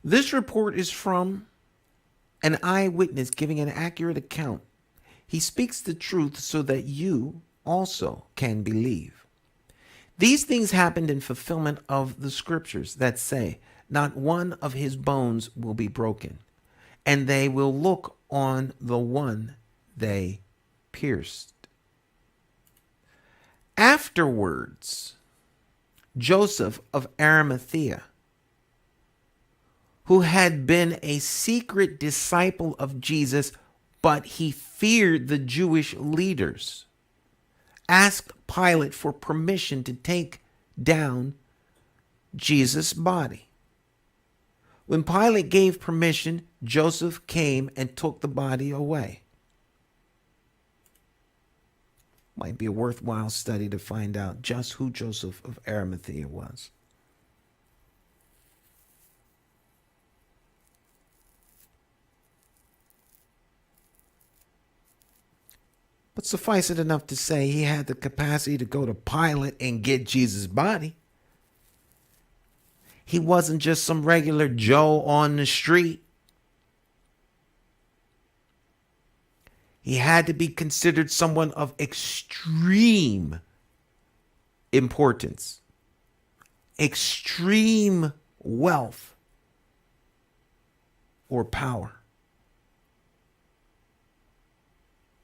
This report is from an eyewitness giving an accurate account. He speaks the truth so that you also can believe. These things happened in fulfillment of the scriptures that say, not one of his bones will be broken, and they will look on the one they pierced. Afterwards, Joseph of Arimathea, who had been a secret disciple of Jesus, but he feared the Jewish leaders, asked Pilate for permission to take down Jesus' body. When Pilate gave permission, Joseph came and took the body away. Might be a worthwhile study to find out just who Joseph of Arimathea was. But suffice it enough to say he had the capacity to go to Pilate and get Jesus' body. He wasn't just some regular Joe on the street. He had to be considered someone of extreme importance, extreme wealth, or power.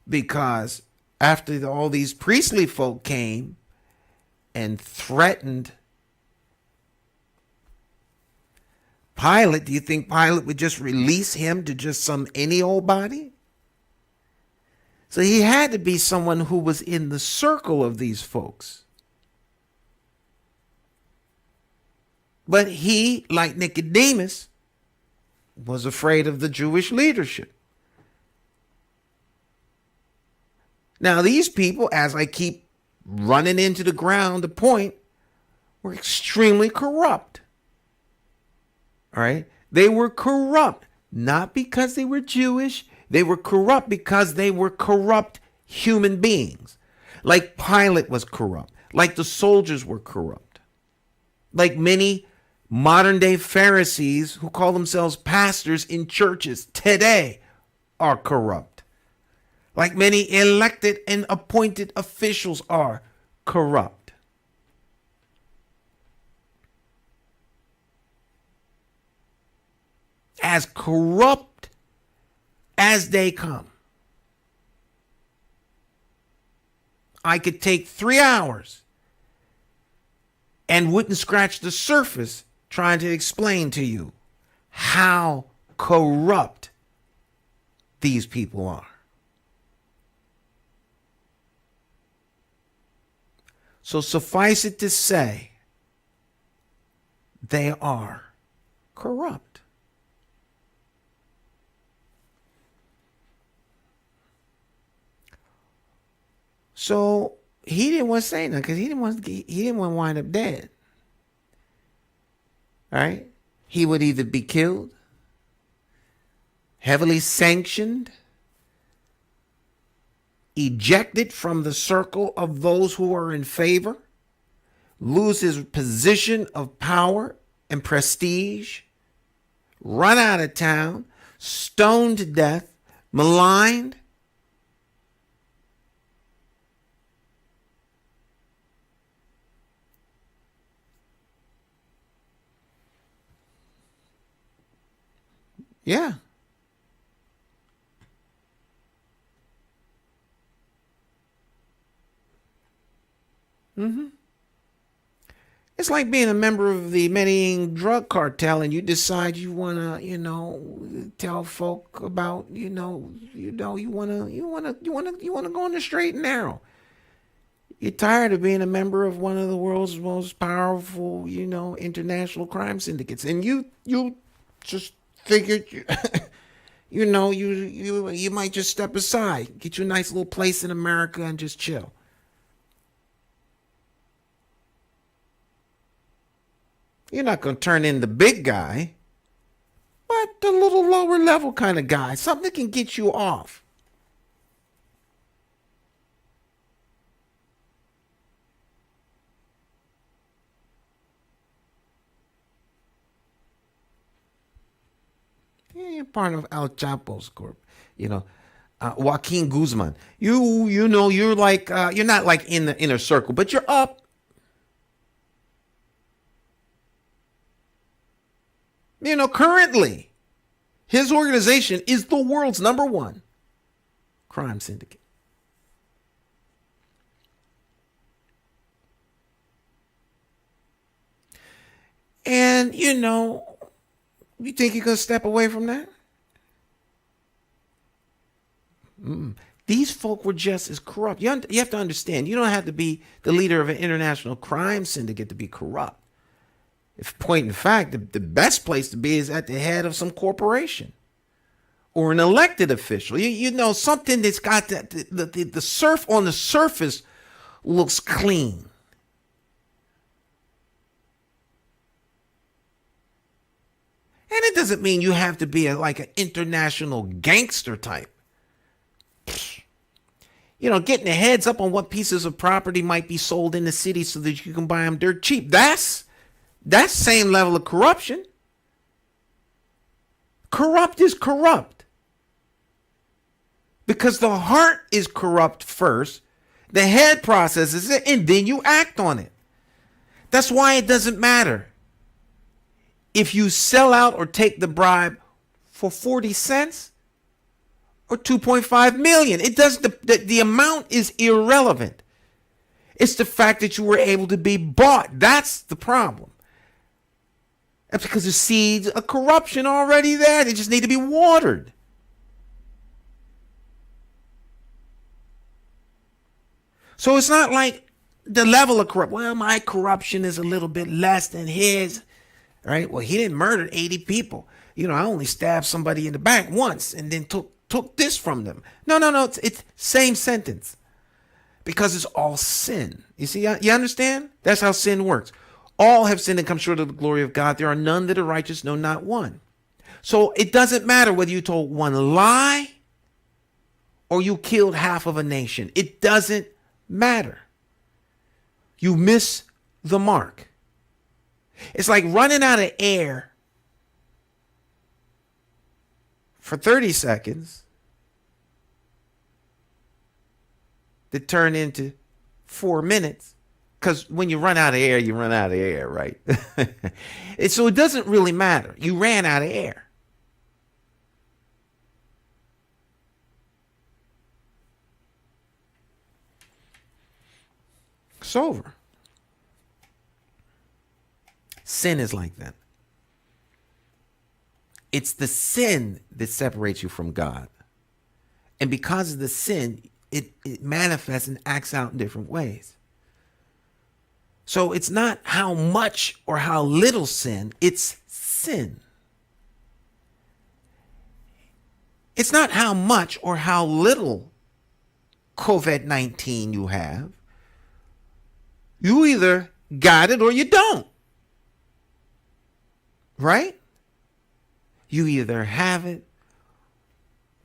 Because after all these priestly folk came and threatened Pilate, do you think Pilate would just release him to just some any old body? So he had to be someone who was in the circle of these folks. But he, like Nicodemus, was afraid of the Jewish leadership. Now, these people, as I keep running into the ground, the point, were extremely corrupt. All right? They were corrupt, not because they were Jewish. They were corrupt because they were corrupt human beings. Like Pilate was corrupt, like the soldiers were corrupt, like many modern day Pharisees who call themselves pastors in churches today are corrupt. Like many elected and appointed officials are corrupt. As corrupt as they come. I could take 3 hours and wouldn't scratch the surface trying to explain to you how corrupt these people are. So suffice it to say, they are corrupt. So he didn't want to say nothing because he didn't want to wind up dead. All right? He would either be killed, heavily sanctioned, ejected from the circle of those who are in favor, lose his position of power and prestige, run out of town, stoned to death, maligned. Yeah. It's like being a member of the Medellin drug cartel and you decide you want to, tell folk about, you want to go on the straight and narrow. You're tired of being a member of one of the world's most powerful, international crime syndicates. And you just figured, you might just step aside, get you a nice little place in America and just chill. You're not going to turn in the big guy, but the little lower level kind of guy, something that can get you off. Yeah, you're part of El Chapo's corp, Joaquin Guzman. You're like, you're not like in the inner circle, but you're up. Currently, his organization is the world's #1 crime syndicate. And, you think you're going to step away from that? These folk were just as corrupt. You have to understand, you don't have to be the leader of an international crime syndicate to be corrupt. If point in fact, the best place to be is at the head of some corporation or an elected official. Something that's got the surf on the surface looks clean. And it doesn't mean you have to be like an international gangster type. Getting the heads up on what pieces of property might be sold in the city so that you can buy them dirt cheap. That's same level of corruption. Corrupt is corrupt. Because the heart is corrupt first. The head processes it and then you act on it. That's why it doesn't matter if you sell out or take the bribe for 40 cents or 2.5 million. It does the amount is irrelevant. It's the fact that you were able to be bought. That's the problem. That's because the seeds of corruption are already there. They just need to be watered. So it's not like the level of corruption. Well, my corruption is a little bit less than his. Right? Well, he didn't murder 80 people. I only stabbed somebody in the back once and then took this from them. No. It's same sentence. Because it's all sin. You see, you understand? That's how sin works. All have sinned and come short of the glory of God. There are none that are righteous, no, not one. So it doesn't matter whether you told one lie or you killed half of a nation. It doesn't matter. You miss the mark. It's like running out of air for 30 seconds that turn into 4 minutes. Because when you run out of air, you run out of air, right? And so it doesn't really matter. You ran out of air. It's over. Sin is like that. It's the sin that separates you from God. And because of the sin, it manifests and acts out in different ways. So it's not how much or how little sin, it's sin. It's not how much or how little COVID-19 you have. You either got it or you don't. Right? You either have it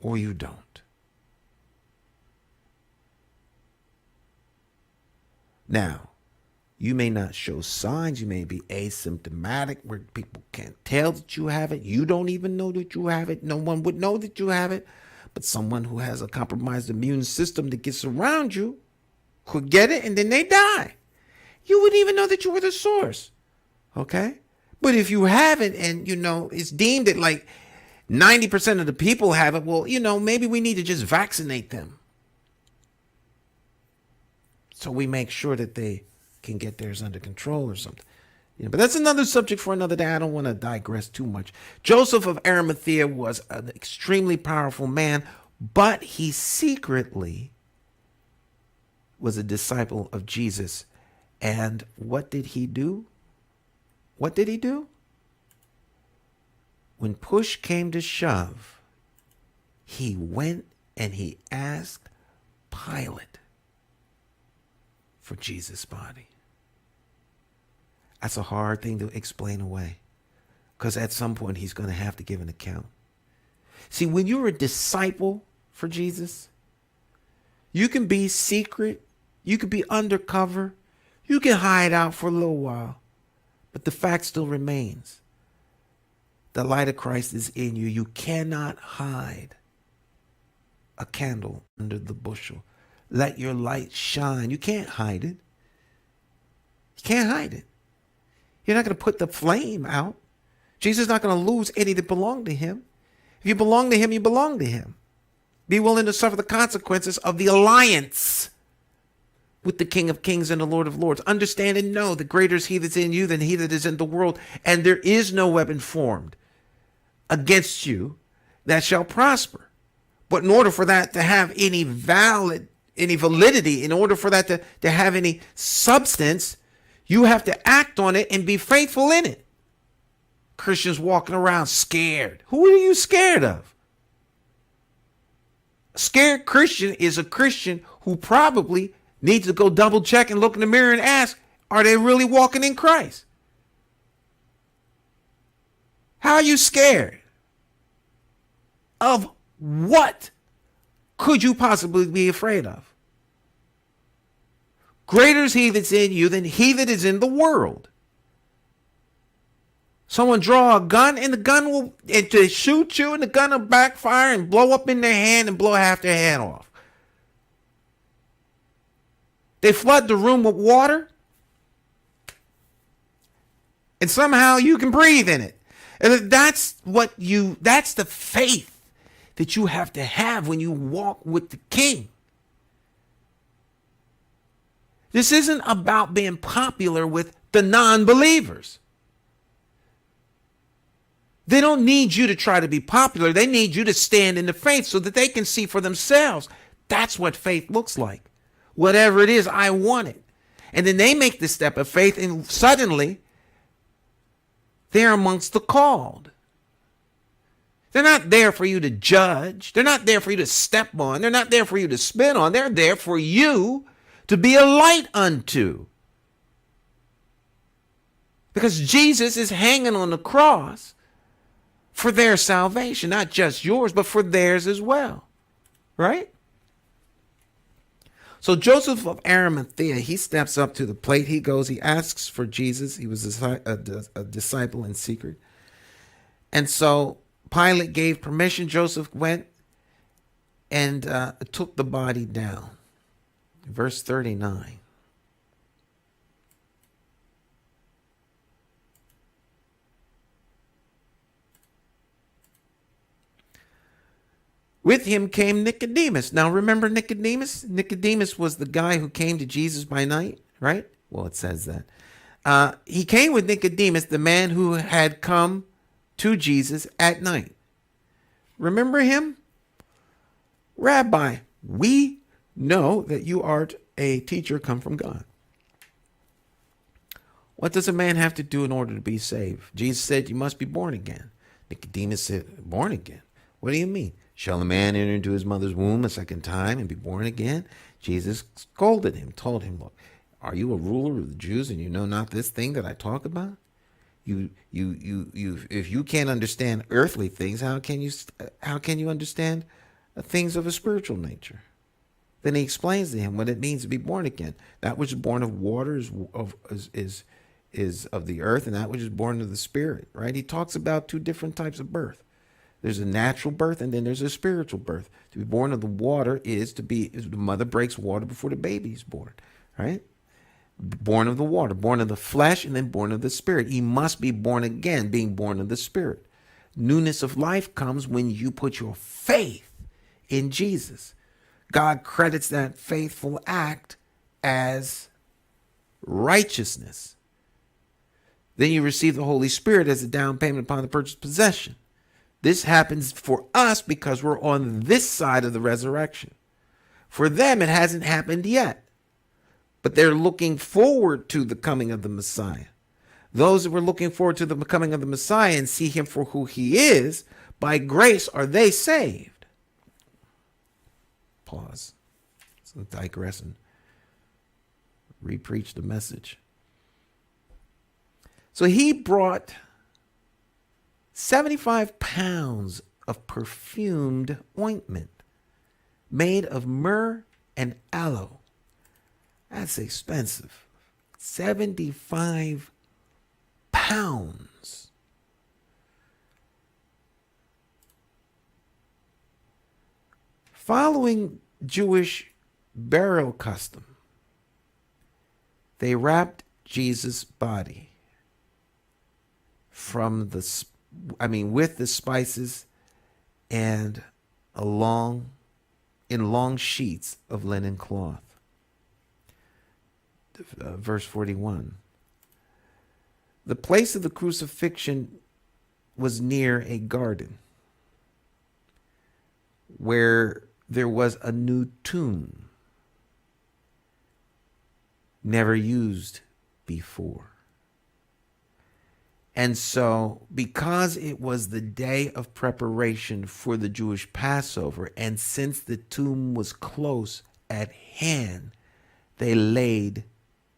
or you don't. Now, you may not show signs. You may be asymptomatic where people can't tell that you have it. You don't even know that you have it. No one would know that you have it. But someone who has a compromised immune system that gets around you could get it and then they die. You wouldn't even know that you were the source. Okay? But if you have it and, it's deemed that like 90% of the people have it, well, maybe we need to just vaccinate them. So we make sure that they can get theirs under control or something. But that's another subject for another day. I don't want to digress too much. Joseph of Arimathea was an extremely powerful man, but he secretly was a disciple of Jesus. And what did he do? What did he do? When push came to shove, he went and he asked Pilate for Jesus' body. That's a hard thing to explain away, because at some point he's going to have to give an account. See, when you're a disciple for Jesus, you can be secret, you can be undercover, you can hide out for a little while, but the fact still remains. The light of Christ is in you. You cannot hide a candle under the bushel. Let your light shine. You can't hide it. You can't hide it. You're not going to put the flame out. Jesus is not going to lose any that belong to him. If you belong to him, you belong to him. Be willing to suffer the consequences of the alliance with the King of Kings and the Lord of Lords. Understand and know that greater is he that's in you than he that is in the world. And there is no weapon formed against you that shall prosper. But in order for that to have any validity, in order for that to have any substance, you have to act on it and be faithful in it. Christians walking around scared. Who are you scared of? A scared Christian is a Christian who probably needs to go double check and look in the mirror and ask, are they really walking in Christ? How are you scared? Of what could you possibly be afraid of? Greater is he that's in you than he that is in the world. Someone draw a gun and the gun will to shoot you and the gun will backfire and blow up in their hand and blow half their hand off. They flood the room with water. And somehow you can breathe in it. And that's the faith that you have to have when you walk with the King. This isn't about being popular with the non-believers. They don't need you to try to be popular. They need you to stand in the faith so that they can see for themselves. That's what faith looks like. Whatever it is, I want it. And then they make the step of faith, and suddenly they're amongst the called. They're not there for you to judge. They're not there for you to step on. They're not there for you to spit on. They're there for you to be a light unto. Because Jesus is hanging on the cross for their salvation, not just yours, but for theirs as well. Right? So Joseph of Arimathea, he steps up to the plate. He goes, he asks for Jesus. He was a disciple in secret. And so Pilate gave permission. Joseph went and took the body down. Verse 39. With him came Nicodemus. Now remember Nicodemus? Nicodemus was the guy who came to Jesus by night, right? Well, it says that. He came with Nicodemus, the man who had come to Jesus at night. Remember him? Rabbi, we know that you art a teacher come from God. What does a man have to do in order to be saved? Jesus said, you must be born again. Nicodemus said, born again? What do you mean? Shall a man enter into his mother's womb a second time and be born again? Jesus scolded him, told him, look, are you a ruler of the Jews and you know not this thing that I talk about? If you can't understand earthly things, how can you understand things of a spiritual nature? Then he explains to him what it means to be born again. That which is born of water is of the earth, and that which is born of the spirit, right? He talks about two different types of birth. There's a natural birth, and then there's a spiritual birth. To be born of the water is the mother breaks water before the baby is born, right? Born of the water, born of the flesh, and then born of the spirit. He must be born again, being born of the spirit. Newness of life comes when you put your faith in Jesus. God credits that faithful act as righteousness. Then you receive the Holy Spirit as a down payment upon the purchased possession. This happens for us because we're on this side of the resurrection. For them, it hasn't happened yet. But they're looking forward to the coming of the Messiah. Those that were looking forward to the coming of the Messiah and see him for who he is, by grace are they saved. Pause. So digress and re-preach the message. So he brought 75 pounds of perfumed ointment made of myrrh and aloe. That's expensive. 75 pounds. Following Jewish burial custom, they wrapped Jesus' body with the spices and in long sheets of linen cloth. Verse 41. The place of the crucifixion was near a garden where there was a new tomb never used before. And so, because it was the day of preparation for the Jewish Passover, and since the tomb was close at hand, they laid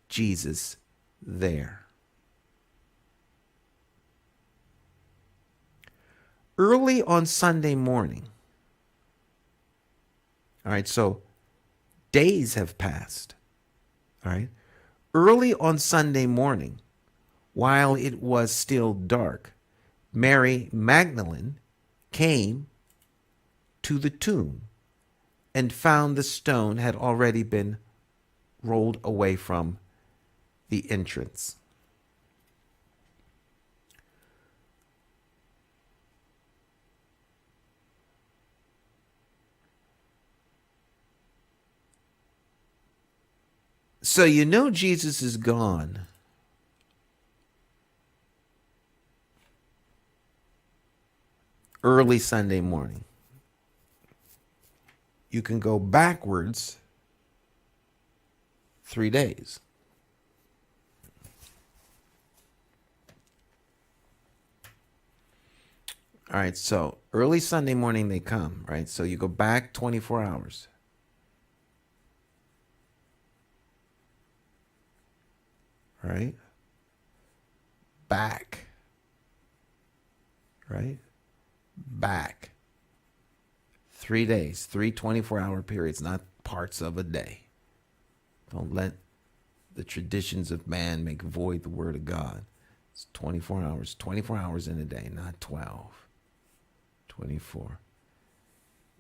Jesus there. Early on Sunday morning, all right, so days have passed, all right. Early on Sunday morning, while it was still dark, Mary Magdalene came to the tomb and found the stone had already been rolled away from the entrance. So you know Jesus is gone early Sunday morning. You can go backwards 3 days. All right, so early Sunday morning they come, right? So you go back 24 hours. Right? Back. Right? Back. 3 days, 24-hour periods, not parts of a day. Don't let the traditions of man make void the word of God. It's 24 hours in a day, not 12. 24.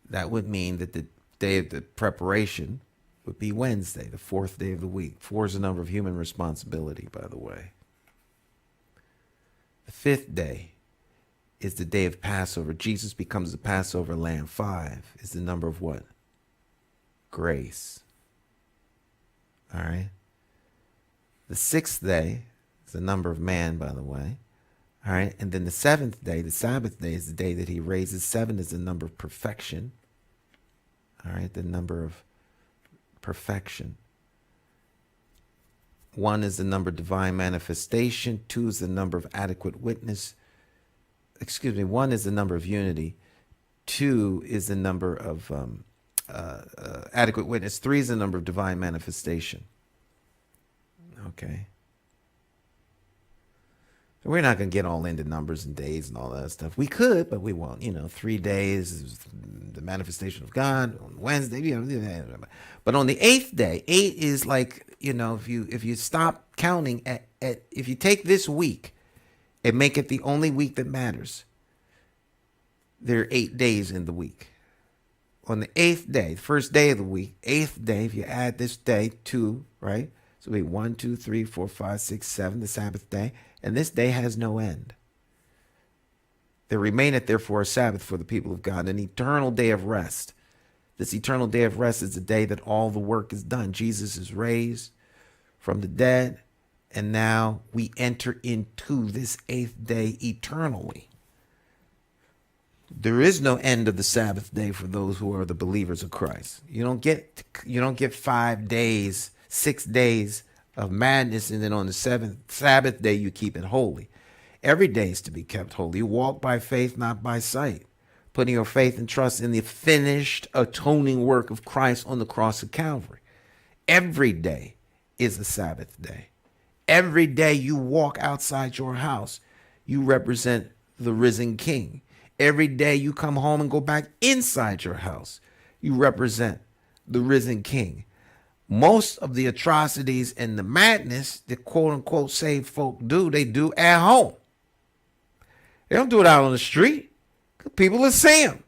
That would mean that the day of the preparation would be Wednesday, the fourth day of the week. 4 is the number of human responsibility, by the way. The 5th day is the day of Passover. Jesus becomes the Passover lamb. 5 is the number of what? Grace. All right. The 6th day is the number of man, by the way. All right. And then the 7th day, the Sabbath day, is the day that he raises. 7 is the number of perfection. All right. The number of perfection. 1 is the number of divine manifestation. 2 is the number of adequate witness. 1 is the number of unity. 2 is the number of adequate witness. 3 is the number of divine manifestation. Okay. So we're not going to get all into numbers and days and all that stuff. We could, but we won't. 3 days is the manifestation of God. On Wednesday, but on the 8th day, 8 is like, if you stop counting at if you take this week and make it the only week that matters, there are 8 days in the week. On the 8th day, the first day of the week, 8th day, if you add this day, 2, right? So it'll be 1, 2, 3, 4, 5, 6, 7, the Sabbath day. And this day has no end. There remaineth therefore a Sabbath for the people of God, an eternal day of rest. This eternal day of rest is the day that all the work is done. Jesus is raised from the dead, and now we enter into this 8th day eternally. There is no end of the Sabbath day for those who are the believers of Christ. You don't get 5 days, 6 days of madness, and then on the 7th Sabbath day you keep it holy. Every day is to be kept holy. You walk by faith, not by sight, putting your faith and trust in the finished atoning work of Christ on the cross of Calvary. Every day is a Sabbath day. Every day you walk outside your house, you represent the risen King. Every day you come home and go back inside your house, you represent the risen King. Most of the atrocities and the madness that quote unquote saved folk do, they do at home. They don't do it out on the street. People will see them.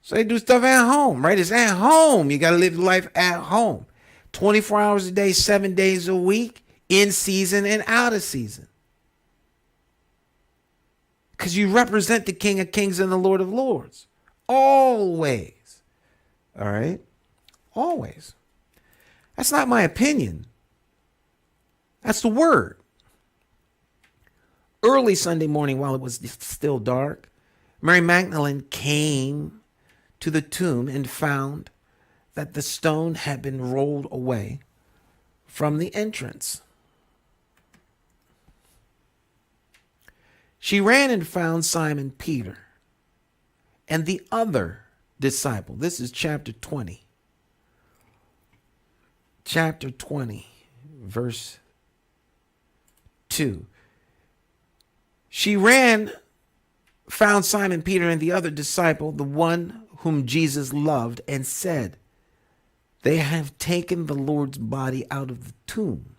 So they do stuff at home, right? It's at home. You got to live life at home. 24 hours a day, 7 days a week, in season and out of season. Because you represent the King of Kings and the Lord of Lords. Always. All right? Always. That's not my opinion. That's the word. Early Sunday morning, while it was still dark, Mary Magdalene came to the tomb and found that the stone had been rolled away from the entrance. She ran and found Simon Peter and the other disciple. This is chapter 20. Chapter 20, verse 2. She ran, found Simon Peter and the other disciple, the one whom Jesus loved, and said, "They have taken the Lord's body out of the tomb,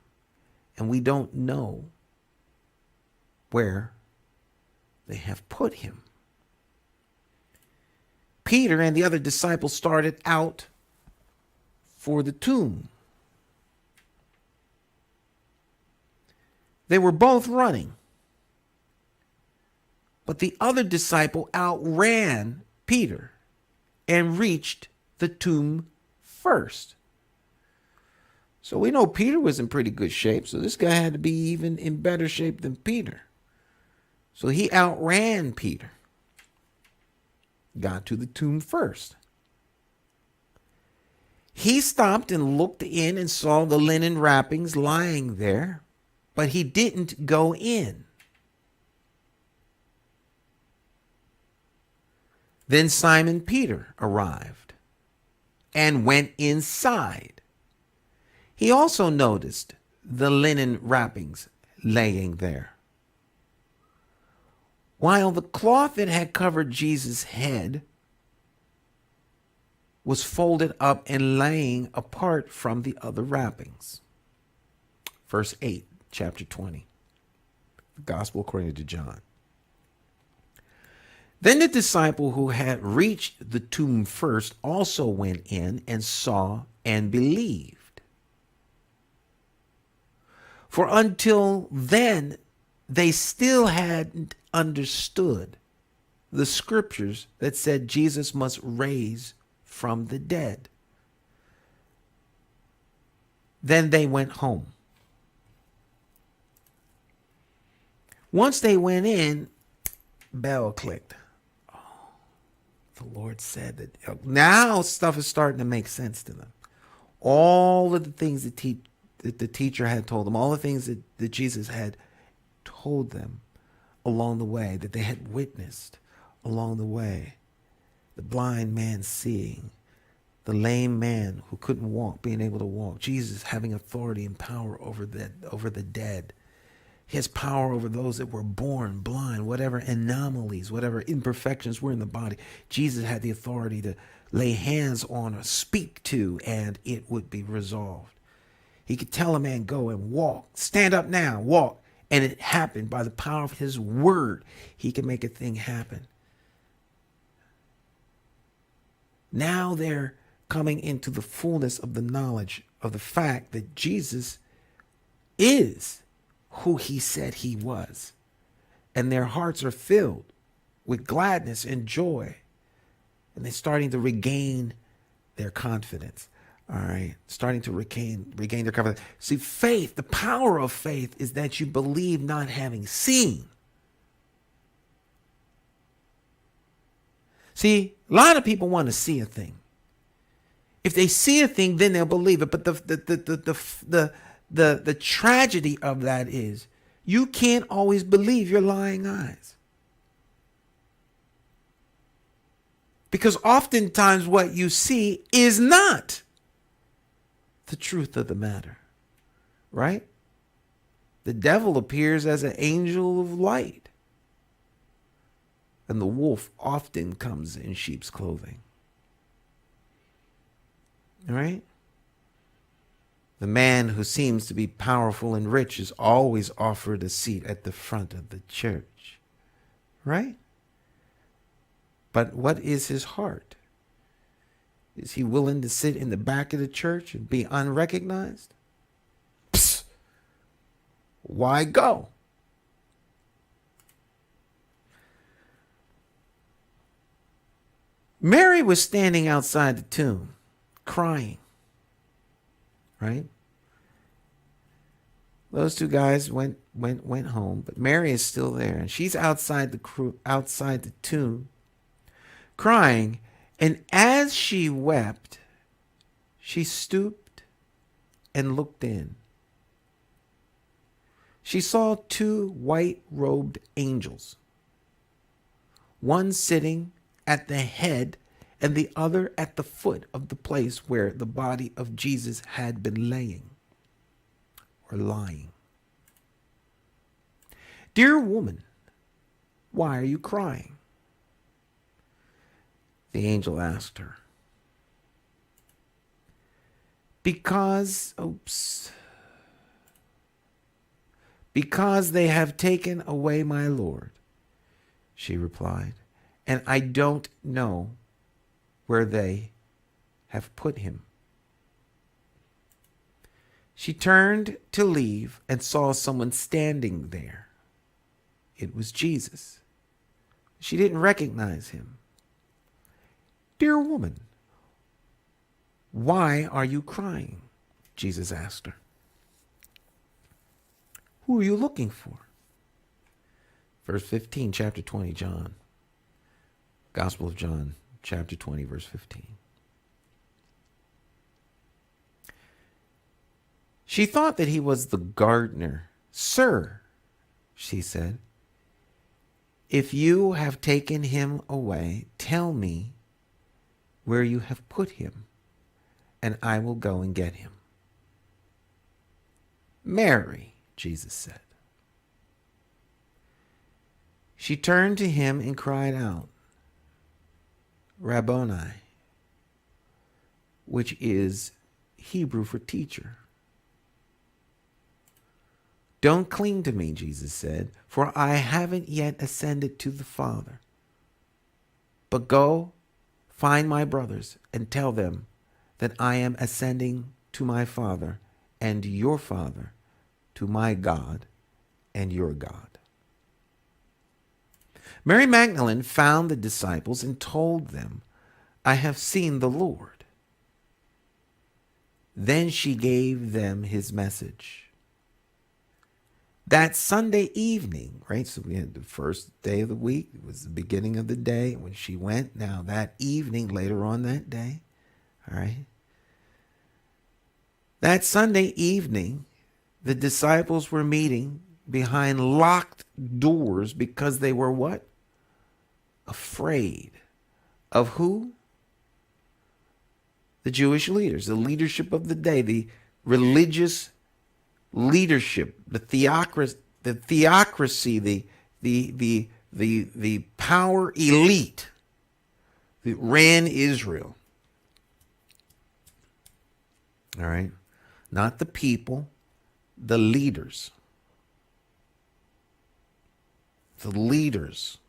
and we don't know where they have put him." Peter and the other disciple started out for the tomb. They were both running, but the other disciple outran Peter and reached the tomb first. So we know Peter was in pretty good shape. So this guy had to be even in better shape than Peter. So he outran Peter. Got to the tomb first. He stopped and looked in and saw the linen wrappings lying there, but he didn't go in. Then Simon Peter arrived and went inside. He also noticed the linen wrappings laying there, while the cloth that had covered Jesus' head was folded up and laying apart from the other wrappings. Verse 8, chapter 20, the Gospel according to John. Then the disciple who had reached the tomb first also went in and saw and believed. For until then, they still hadn't understood the scriptures that said Jesus must raise from the dead. Then they went home. Once they went in, bell clicked. The Lord said that now stuff is starting to make sense to them. All of the things that the teacher had told them, all the things that Jesus had told them along the way, that they had witnessed along the way. The blind man seeing, the lame man who couldn't walk being able to walk, Jesus having authority and power over the dead. He has power over those that were born blind, whatever anomalies, whatever imperfections were in the body. Jesus had the authority to lay hands on or speak to, and it would be resolved. He could tell a man, go and walk. Stand up now, walk. And it happened by the power of his word. He can make a thing happen. Now they're coming into the fullness of the knowledge of the fact that Jesus is who he said he was. And their hearts are filled with gladness and joy. And they're starting to regain their confidence. All right. Starting to regain their confidence. See, faith, the power of faith is that you believe not having seen. See, a lot of people want to see a thing. If they see a thing, then they'll believe it. But the tragedy of that is you can't always believe your lying eyes. Because oftentimes what you see is not the truth of the matter, right? The devil appears as an angel of light, and the wolf often comes in sheep's clothing. All right? The man who seems to be powerful and rich is always offered a seat at the front of the church, right? But what is his heart? Is he willing to sit in the back of the church and be unrecognized? Psst. Why go? Mary was standing outside the tomb, crying, right? Those two guys went home, but Mary is still there, and she's outside the tomb, crying. And as she wept, she stooped and looked in. She saw two white-robed angels, one sitting at the head and the other at the foot of the place where the body of Jesus had been laying or lying. "Dear woman, why are you crying?" the angel asked her. Because they have taken away my Lord, she replied, and I don't know where they have put him. She turned to leave and saw someone standing there. It was Jesus. She didn't recognize him. "Dear woman, why are you crying?" Jesus asked her. Who are you looking for? Verse 15, chapter 20, John. Gospel of John, chapter 20, verse 15. She thought that he was the gardener. Sir, she said, if you have taken him away, tell me where you have put him, and I will go and get him. Mary, Jesus said. She turned to him and cried out, Rabboni, which is Hebrew for teacher. Don't cling to me, Jesus said, for I haven't yet ascended to the Father. But go, find my brothers, and tell them that I am ascending to my Father and your Father, to my God and your God. Mary Magdalene found the disciples and told them, I have seen the Lord. Then she gave them his message. That Sunday evening, right? So we had the first day of the week. It was the beginning of the day when she went. Now that evening, later on that day, all right? That Sunday evening, the disciples were meeting behind locked doors because they were what? Afraid. Of who? The Jewish leaders, the leadership of the day, the religious leadership, the theocracy, the power elite that ran Israel. All right? Not the people, the leaders. The leaders.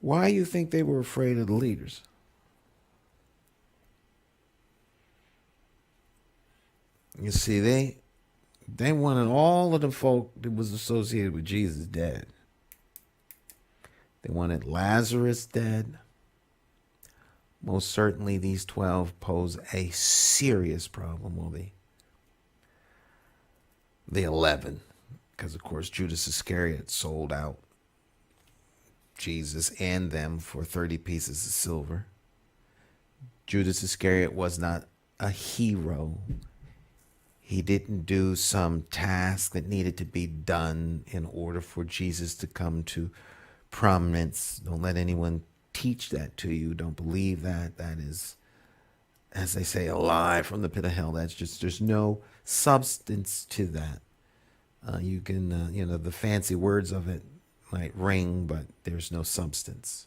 Why do you think they were afraid of the leaders? You see, they wanted all of the folk that was associated with Jesus dead. They wanted Lazarus dead. Most certainly these 12 pose a serious problem, will they? The 11, because of course Judas Iscariot sold out Jesus and them for 30 pieces of silver. Judas Iscariot was not a hero. He didn't do some task that needed to be done in order for Jesus to come to prominence. Don't let anyone teach that to you. Don't believe that. That is, as they say, a lie from the pit of hell. That's just, there's no substance to that. You can, the fancy words of it might ring, but there's no substance.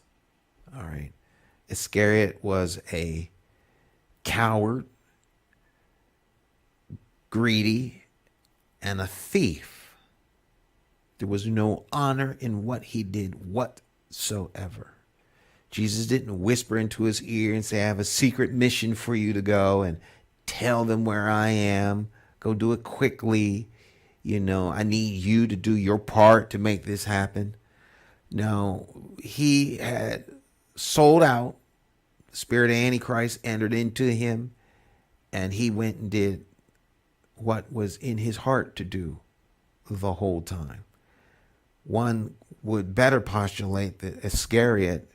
All right. Iscariot was a coward, greedy, and a thief. There was no honor in what he did whatsoever. Jesus didn't whisper into his ear and say, I have a secret mission for you to go and tell them where I am. Go do it quickly. I need you to do your part to make this happen. No, he had sold out. The spirit of Antichrist entered into him, and he went and did what was in his heart to do the whole time. One would better postulate that Iscariot,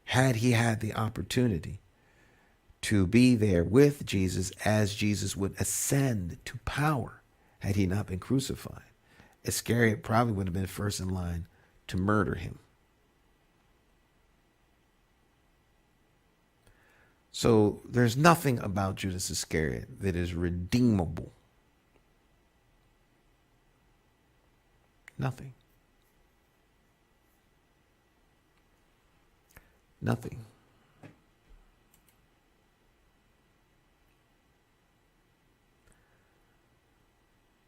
had he had the opportunity to be there with Jesus as Jesus would ascend to power, had he not been crucified, Iscariot probably would have been first in line to murder him. So there's nothing about Judas Iscariot that is redeemable. Nothing. Nothing.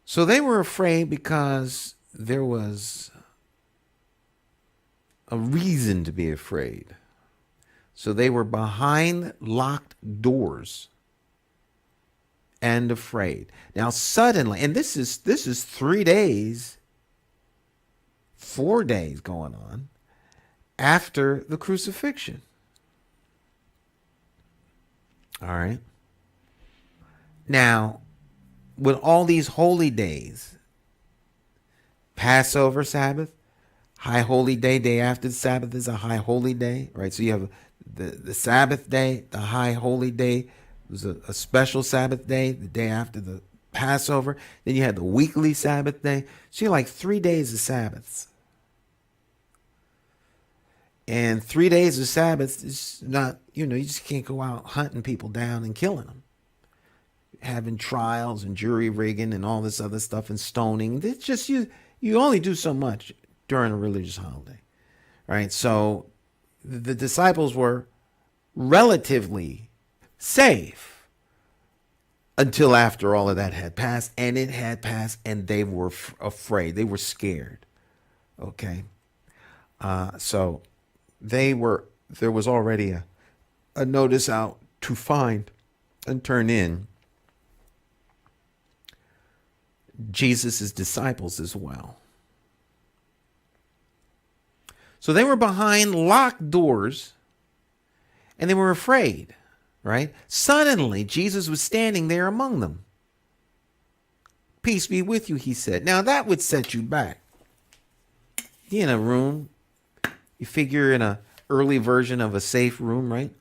So they were afraid because there was a reason to be afraid. So they were behind locked doors and afraid. Now suddenly, and this is 3 days 4 days going on after the crucifixion. All right. Now, with all these holy days, Passover, Sabbath, High Holy Day, day after the Sabbath is a High Holy Day, right? So you have the Sabbath day, the High Holy Day was a special Sabbath day, the day after the Passover. Then you had the weekly Sabbath day. So you're like 3 days of Sabbaths. And 3 days of Sabbaths is not, you just can't go out hunting people down and killing them. Having trials and jury rigging and all this other stuff and stoning. It's just you only do so much during a religious holiday, right? So the disciples were relatively safe until after all of that had passed, and it had passed, and they were afraid. They were scared. Okay, so there was already a notice out to find and turn in Jesus' disciples as well. So they were behind locked doors and they were afraid, right? Suddenly, Jesus was standing there among them. Peace be with you, he said. Now that would set you back. You're in a room. You figure in a early version of a safe room, right?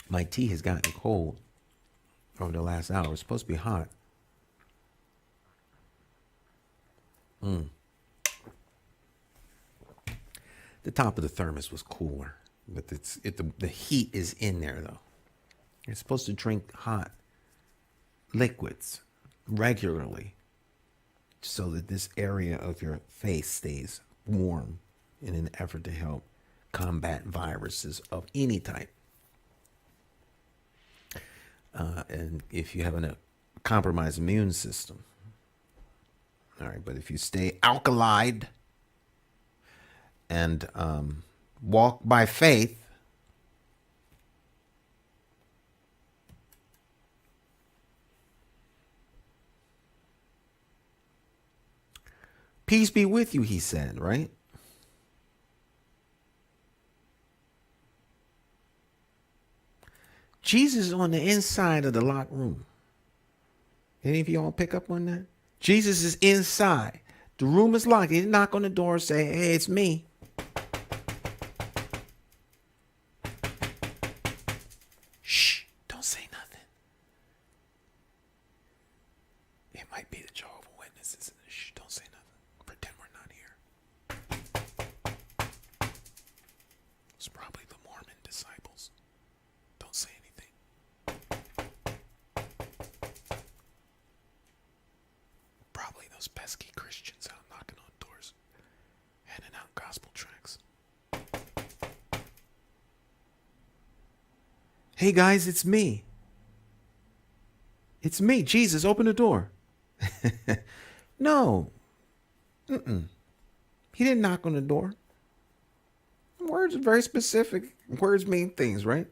My tea has gotten cold over the last hour. It's supposed to be hot. The top of the thermos was cooler, but the heat is in there though. You're supposed to drink hot liquids regularly so that this area of your face stays warm in an effort to help combat viruses of any type. And if you have a compromised immune system. All right, but if you stay alkalized and walk by faith, peace be with you, he said, right? Jesus is on the inside of the locked room. Any of y'all pick up on that? Jesus is inside. The room is locked. He didn't knock on the door and say, hey, it's me. Shh, don't say nothing. It might be the Jehovah's Witnesses. Shh, don't say nothing. Pretend we're not here. It's probably the Mormon disciples. Don't say anything. Probably those pesky Christians out knocking on doors, handing out gospel tracts. Hey guys, it's me. It's me, Jesus, open the door. No. He didn't knock on the door. Words are very specific. Words mean things, right?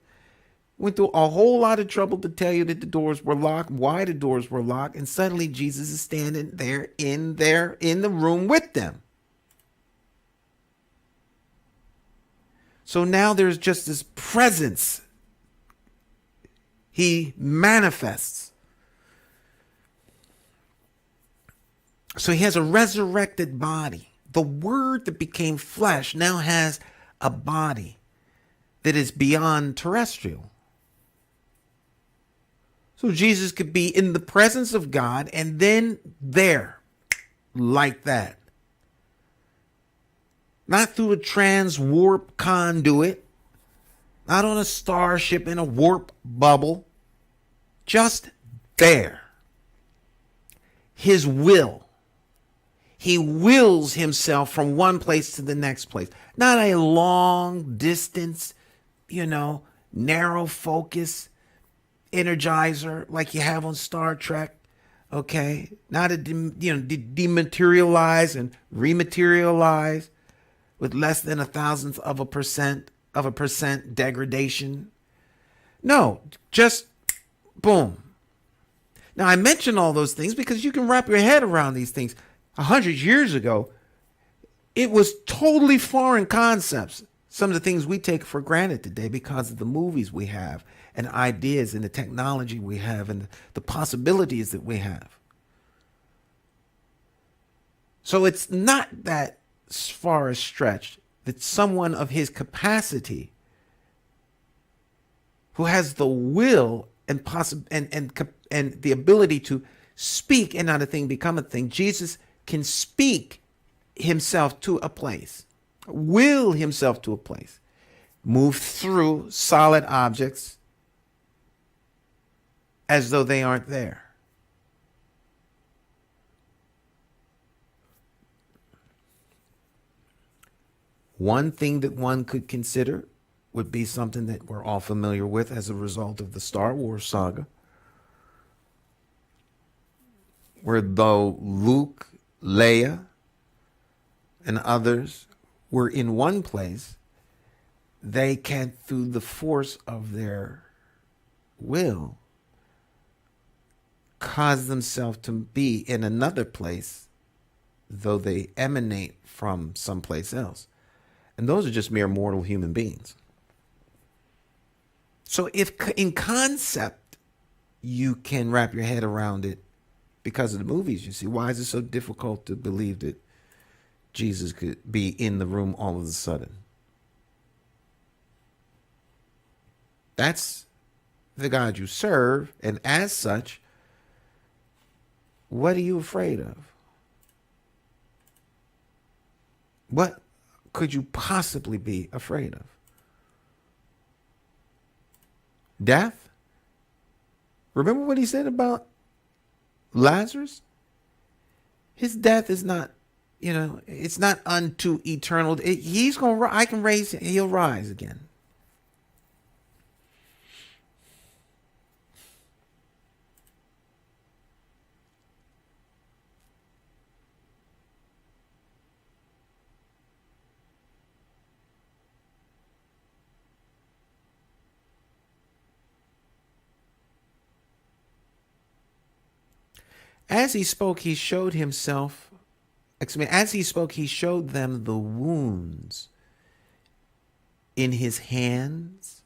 Went through a whole lot of trouble to tell you that the doors were locked, why the doors were locked, and suddenly Jesus is standing there in the room with them. So now there's just this presence. He manifests. So he has a resurrected body. The Word that became flesh now has a body that is beyond terrestrial. So Jesus could be in the presence of God and then there, like that. Not through a trans-warp conduit, not on a starship in a warp bubble, just there. His will. He wills himself from one place to the next place. Not a long distance, narrow focus energizer like you have on Star Trek. Okay. Not a, dematerialize and rematerialize with less than 1,000th of a percent degradation. No, just boom. Now I mention all those things because you can wrap your head around these things. 100 years ago, it was totally foreign concepts. Some of the things we take for granted today because of the movies we have and ideas and the technology we have and the possibilities that we have. So it's not that far a stretch that someone of his capacity, who has the will and and the ability to speak and not a thing become a thing, Jesus can speak himself to a place, will himself to a place, move through solid objects as though they aren't there. One thing that one could consider would be something that we're all familiar with as a result of the Star Wars saga, where though Luke, Leia, and others were in one place, they can, through the force of their will, cause themselves to be in another place, though they emanate from someplace else. And those are just mere mortal human beings. So if in concept you can wrap your head around it because of the movies you see, why is it so difficult to believe that Jesus could be in the room all of a sudden? That's the God you serve, and as such, what are you afraid of? What could you possibly be afraid of? Death? Remember what he said about Lazarus? His death is not, it's not unto eternal. He's going to, I can raise, he'll rise again. As he spoke, he showed himself, as he spoke, he showed them the wounds in his hands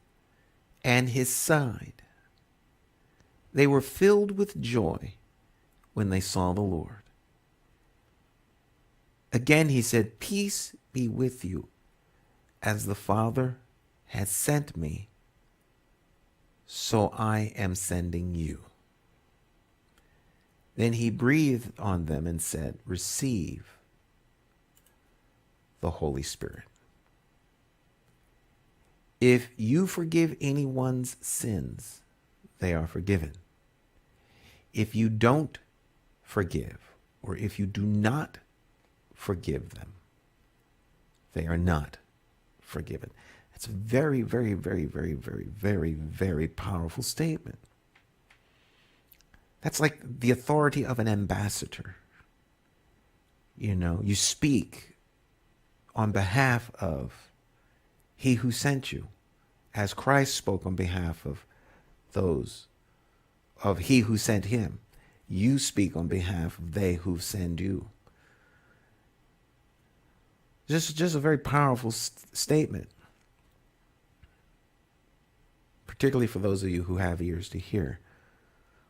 and his side. They were filled with joy when they saw the Lord. Again, he said, "Peace be with you. As the Father has sent me, so I am sending you." Then he breathed on them and said, "Receive the Holy Spirit. If you forgive anyone's sins, they are forgiven. If you don't forgive, or if you do not forgive them, they are not forgiven." That's a very, very, very, very, very, very, very powerful statement. That's like the authority of an ambassador. You speak on behalf of he who sent you, as Christ spoke on behalf of those, of he who sent him. You speak on behalf of they who send you. Just a very powerful statement, particularly for those of you who have ears to hear.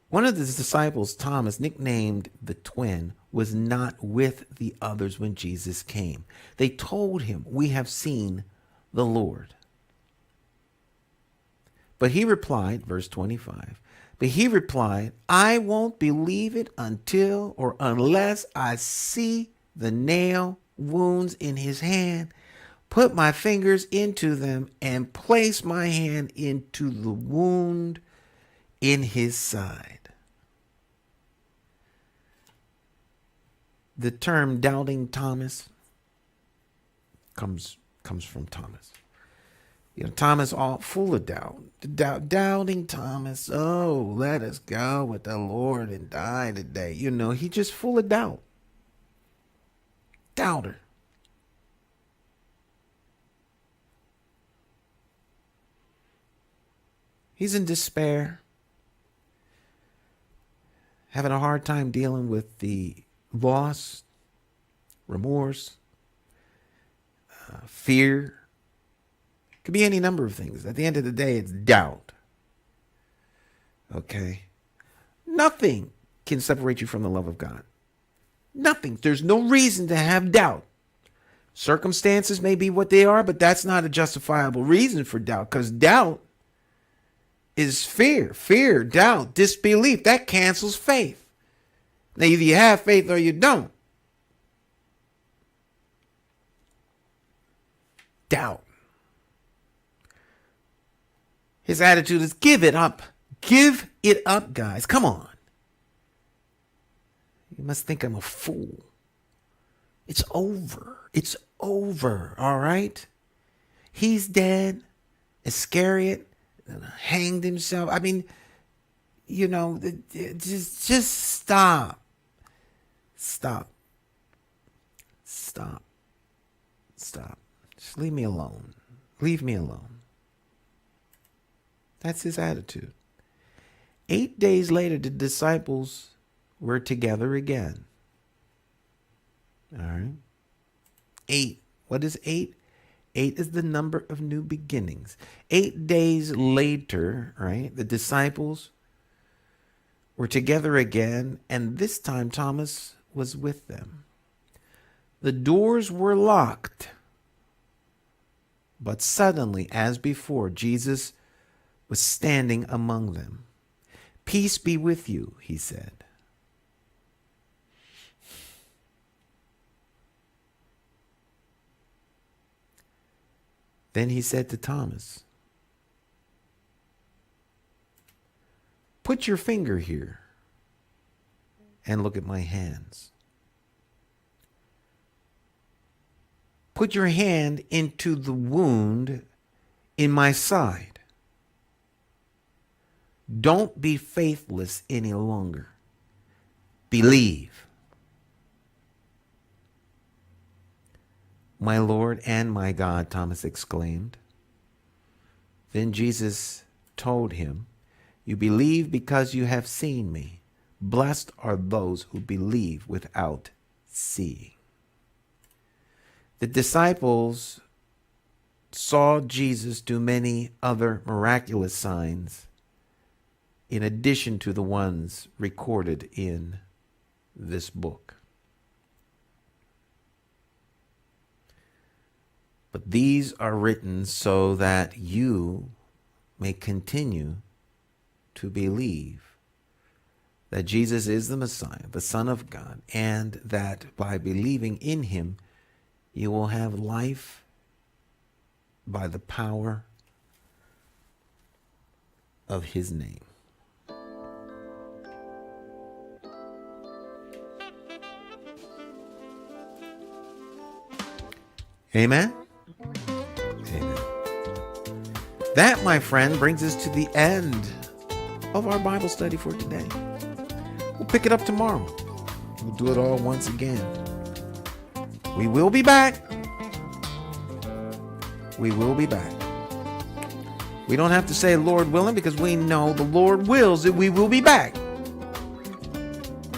One of the disciples, Thomas, nicknamed the twin, was not with the others when Jesus came. They told him, "We have seen the Lord." But he replied, verse 25, but he replied, "I won't believe it unless I see the nail wounds in his hand, put my fingers into them, and place my hand into the wound in his side." The term doubting Thomas comes from Thomas. Thomas all full of doubt. Doubting Thomas. Oh, let us go with the Lord and die today. He just full of doubt. Doubter. He's in despair, having a hard time dealing with the loss remorse, fear. It could be any number of things. At the end of the day, it's doubt. Okay? Nothing can separate you from the love of God. Nothing. There's no reason to have doubt. Circumstances may be what they are, but that's not a justifiable reason for doubt, because doubt is fear. Fear, doubt, disbelief. That cancels faith. Now, either you have faith or you don't. Doubt. His attitude is give it up. Give it up, guys. Come on. You must think I'm a fool. It's over. It's over. All right? He's dead. Iscariot hanged himself. I mean, you know, just stop. Stop. Stop. Stop. Just leave me alone. Leave me alone. That's his attitude. 8 days later, the disciples were together again. All right. 8. What is 8? 8 is the number of new beginnings. 8 days later, right, the disciples were together again, and this time Thomas was with them. The doors were locked, but suddenly, as before, Jesus was standing among them. Peace be with you, he said. Then he said to Thomas, put your finger here and look at my hands. Put your hand into the wound in my side. Don't be faithless any longer. Believe. My Lord and my God, Thomas exclaimed. Then Jesus told him, you believe because you have seen me. Blessed are those who believe without seeing. The disciples saw Jesus do many other miraculous signs in addition to the ones recorded in this book. But these are written so that you may continue to believe that Jesus is the Messiah, the Son of God, and that by believing in him, you will have life by the power of his name. Amen? Amen. That, my friend, brings us to the end of our Bible study for today. We'll pick it up tomorrow. We'll do it all once again. We will be back. We will be back. We don't have to say Lord willing, because we know the Lord wills that we will be back.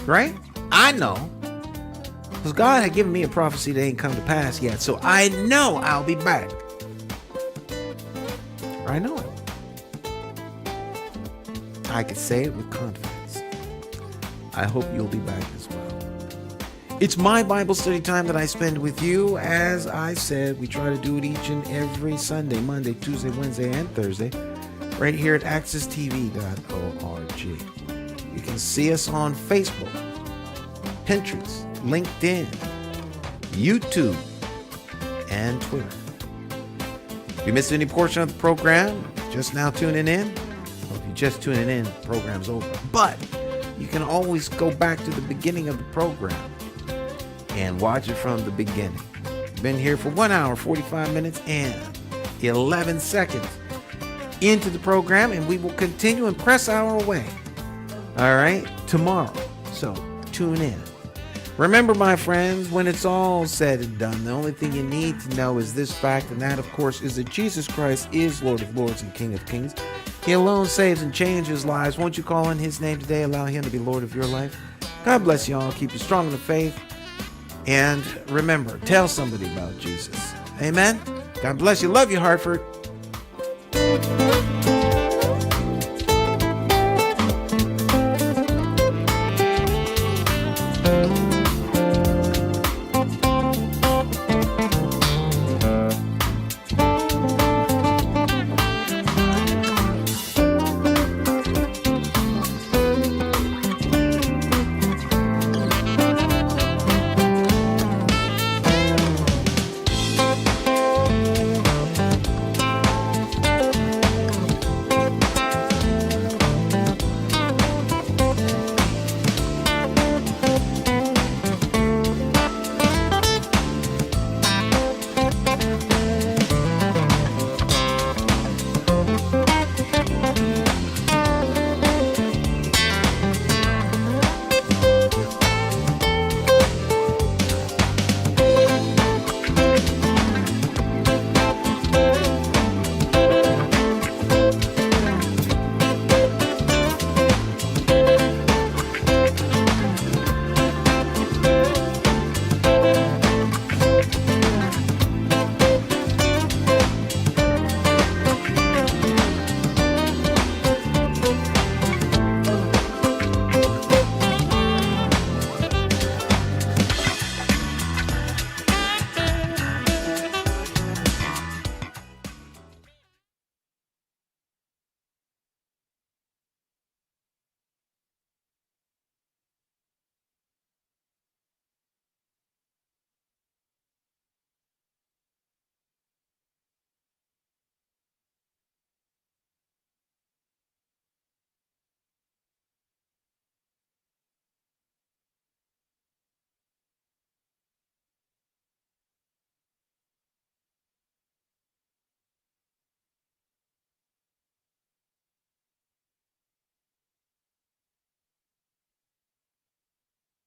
Right? I know. Because God had given me a prophecy that ain't come to pass yet. So I know I'll be back. I know it. I can say it with confidence. I hope you'll be back as well. It's my Bible study time that I spend with you. As I said, we try to do it each and every Sunday, Monday, Tuesday, Wednesday, and Thursday, right here at accesstv.org. You can see us on Facebook, Pinterest, LinkedIn, YouTube, and Twitter. If you missed any portion of the program, just now tuning in, or if you're just tuning in, the program's over. But you can always go back to the beginning of the program and watch it from the beginning. Been here for 1 hour, 45 minutes, and 11 seconds into the program, and we will continue and press our way. All right, tomorrow. So tune in. Remember, my friends, when it's all said and done, the only thing you need to know is this fact, and that, of course, is that Jesus Christ is Lord of Lords and King of Kings. He alone saves and changes lives. Won't you call on his name today? Allow him to be Lord of your life. God bless you all. Keep you strong in the faith. And remember, tell somebody about Jesus. Amen. God bless you. Love you, Hartford.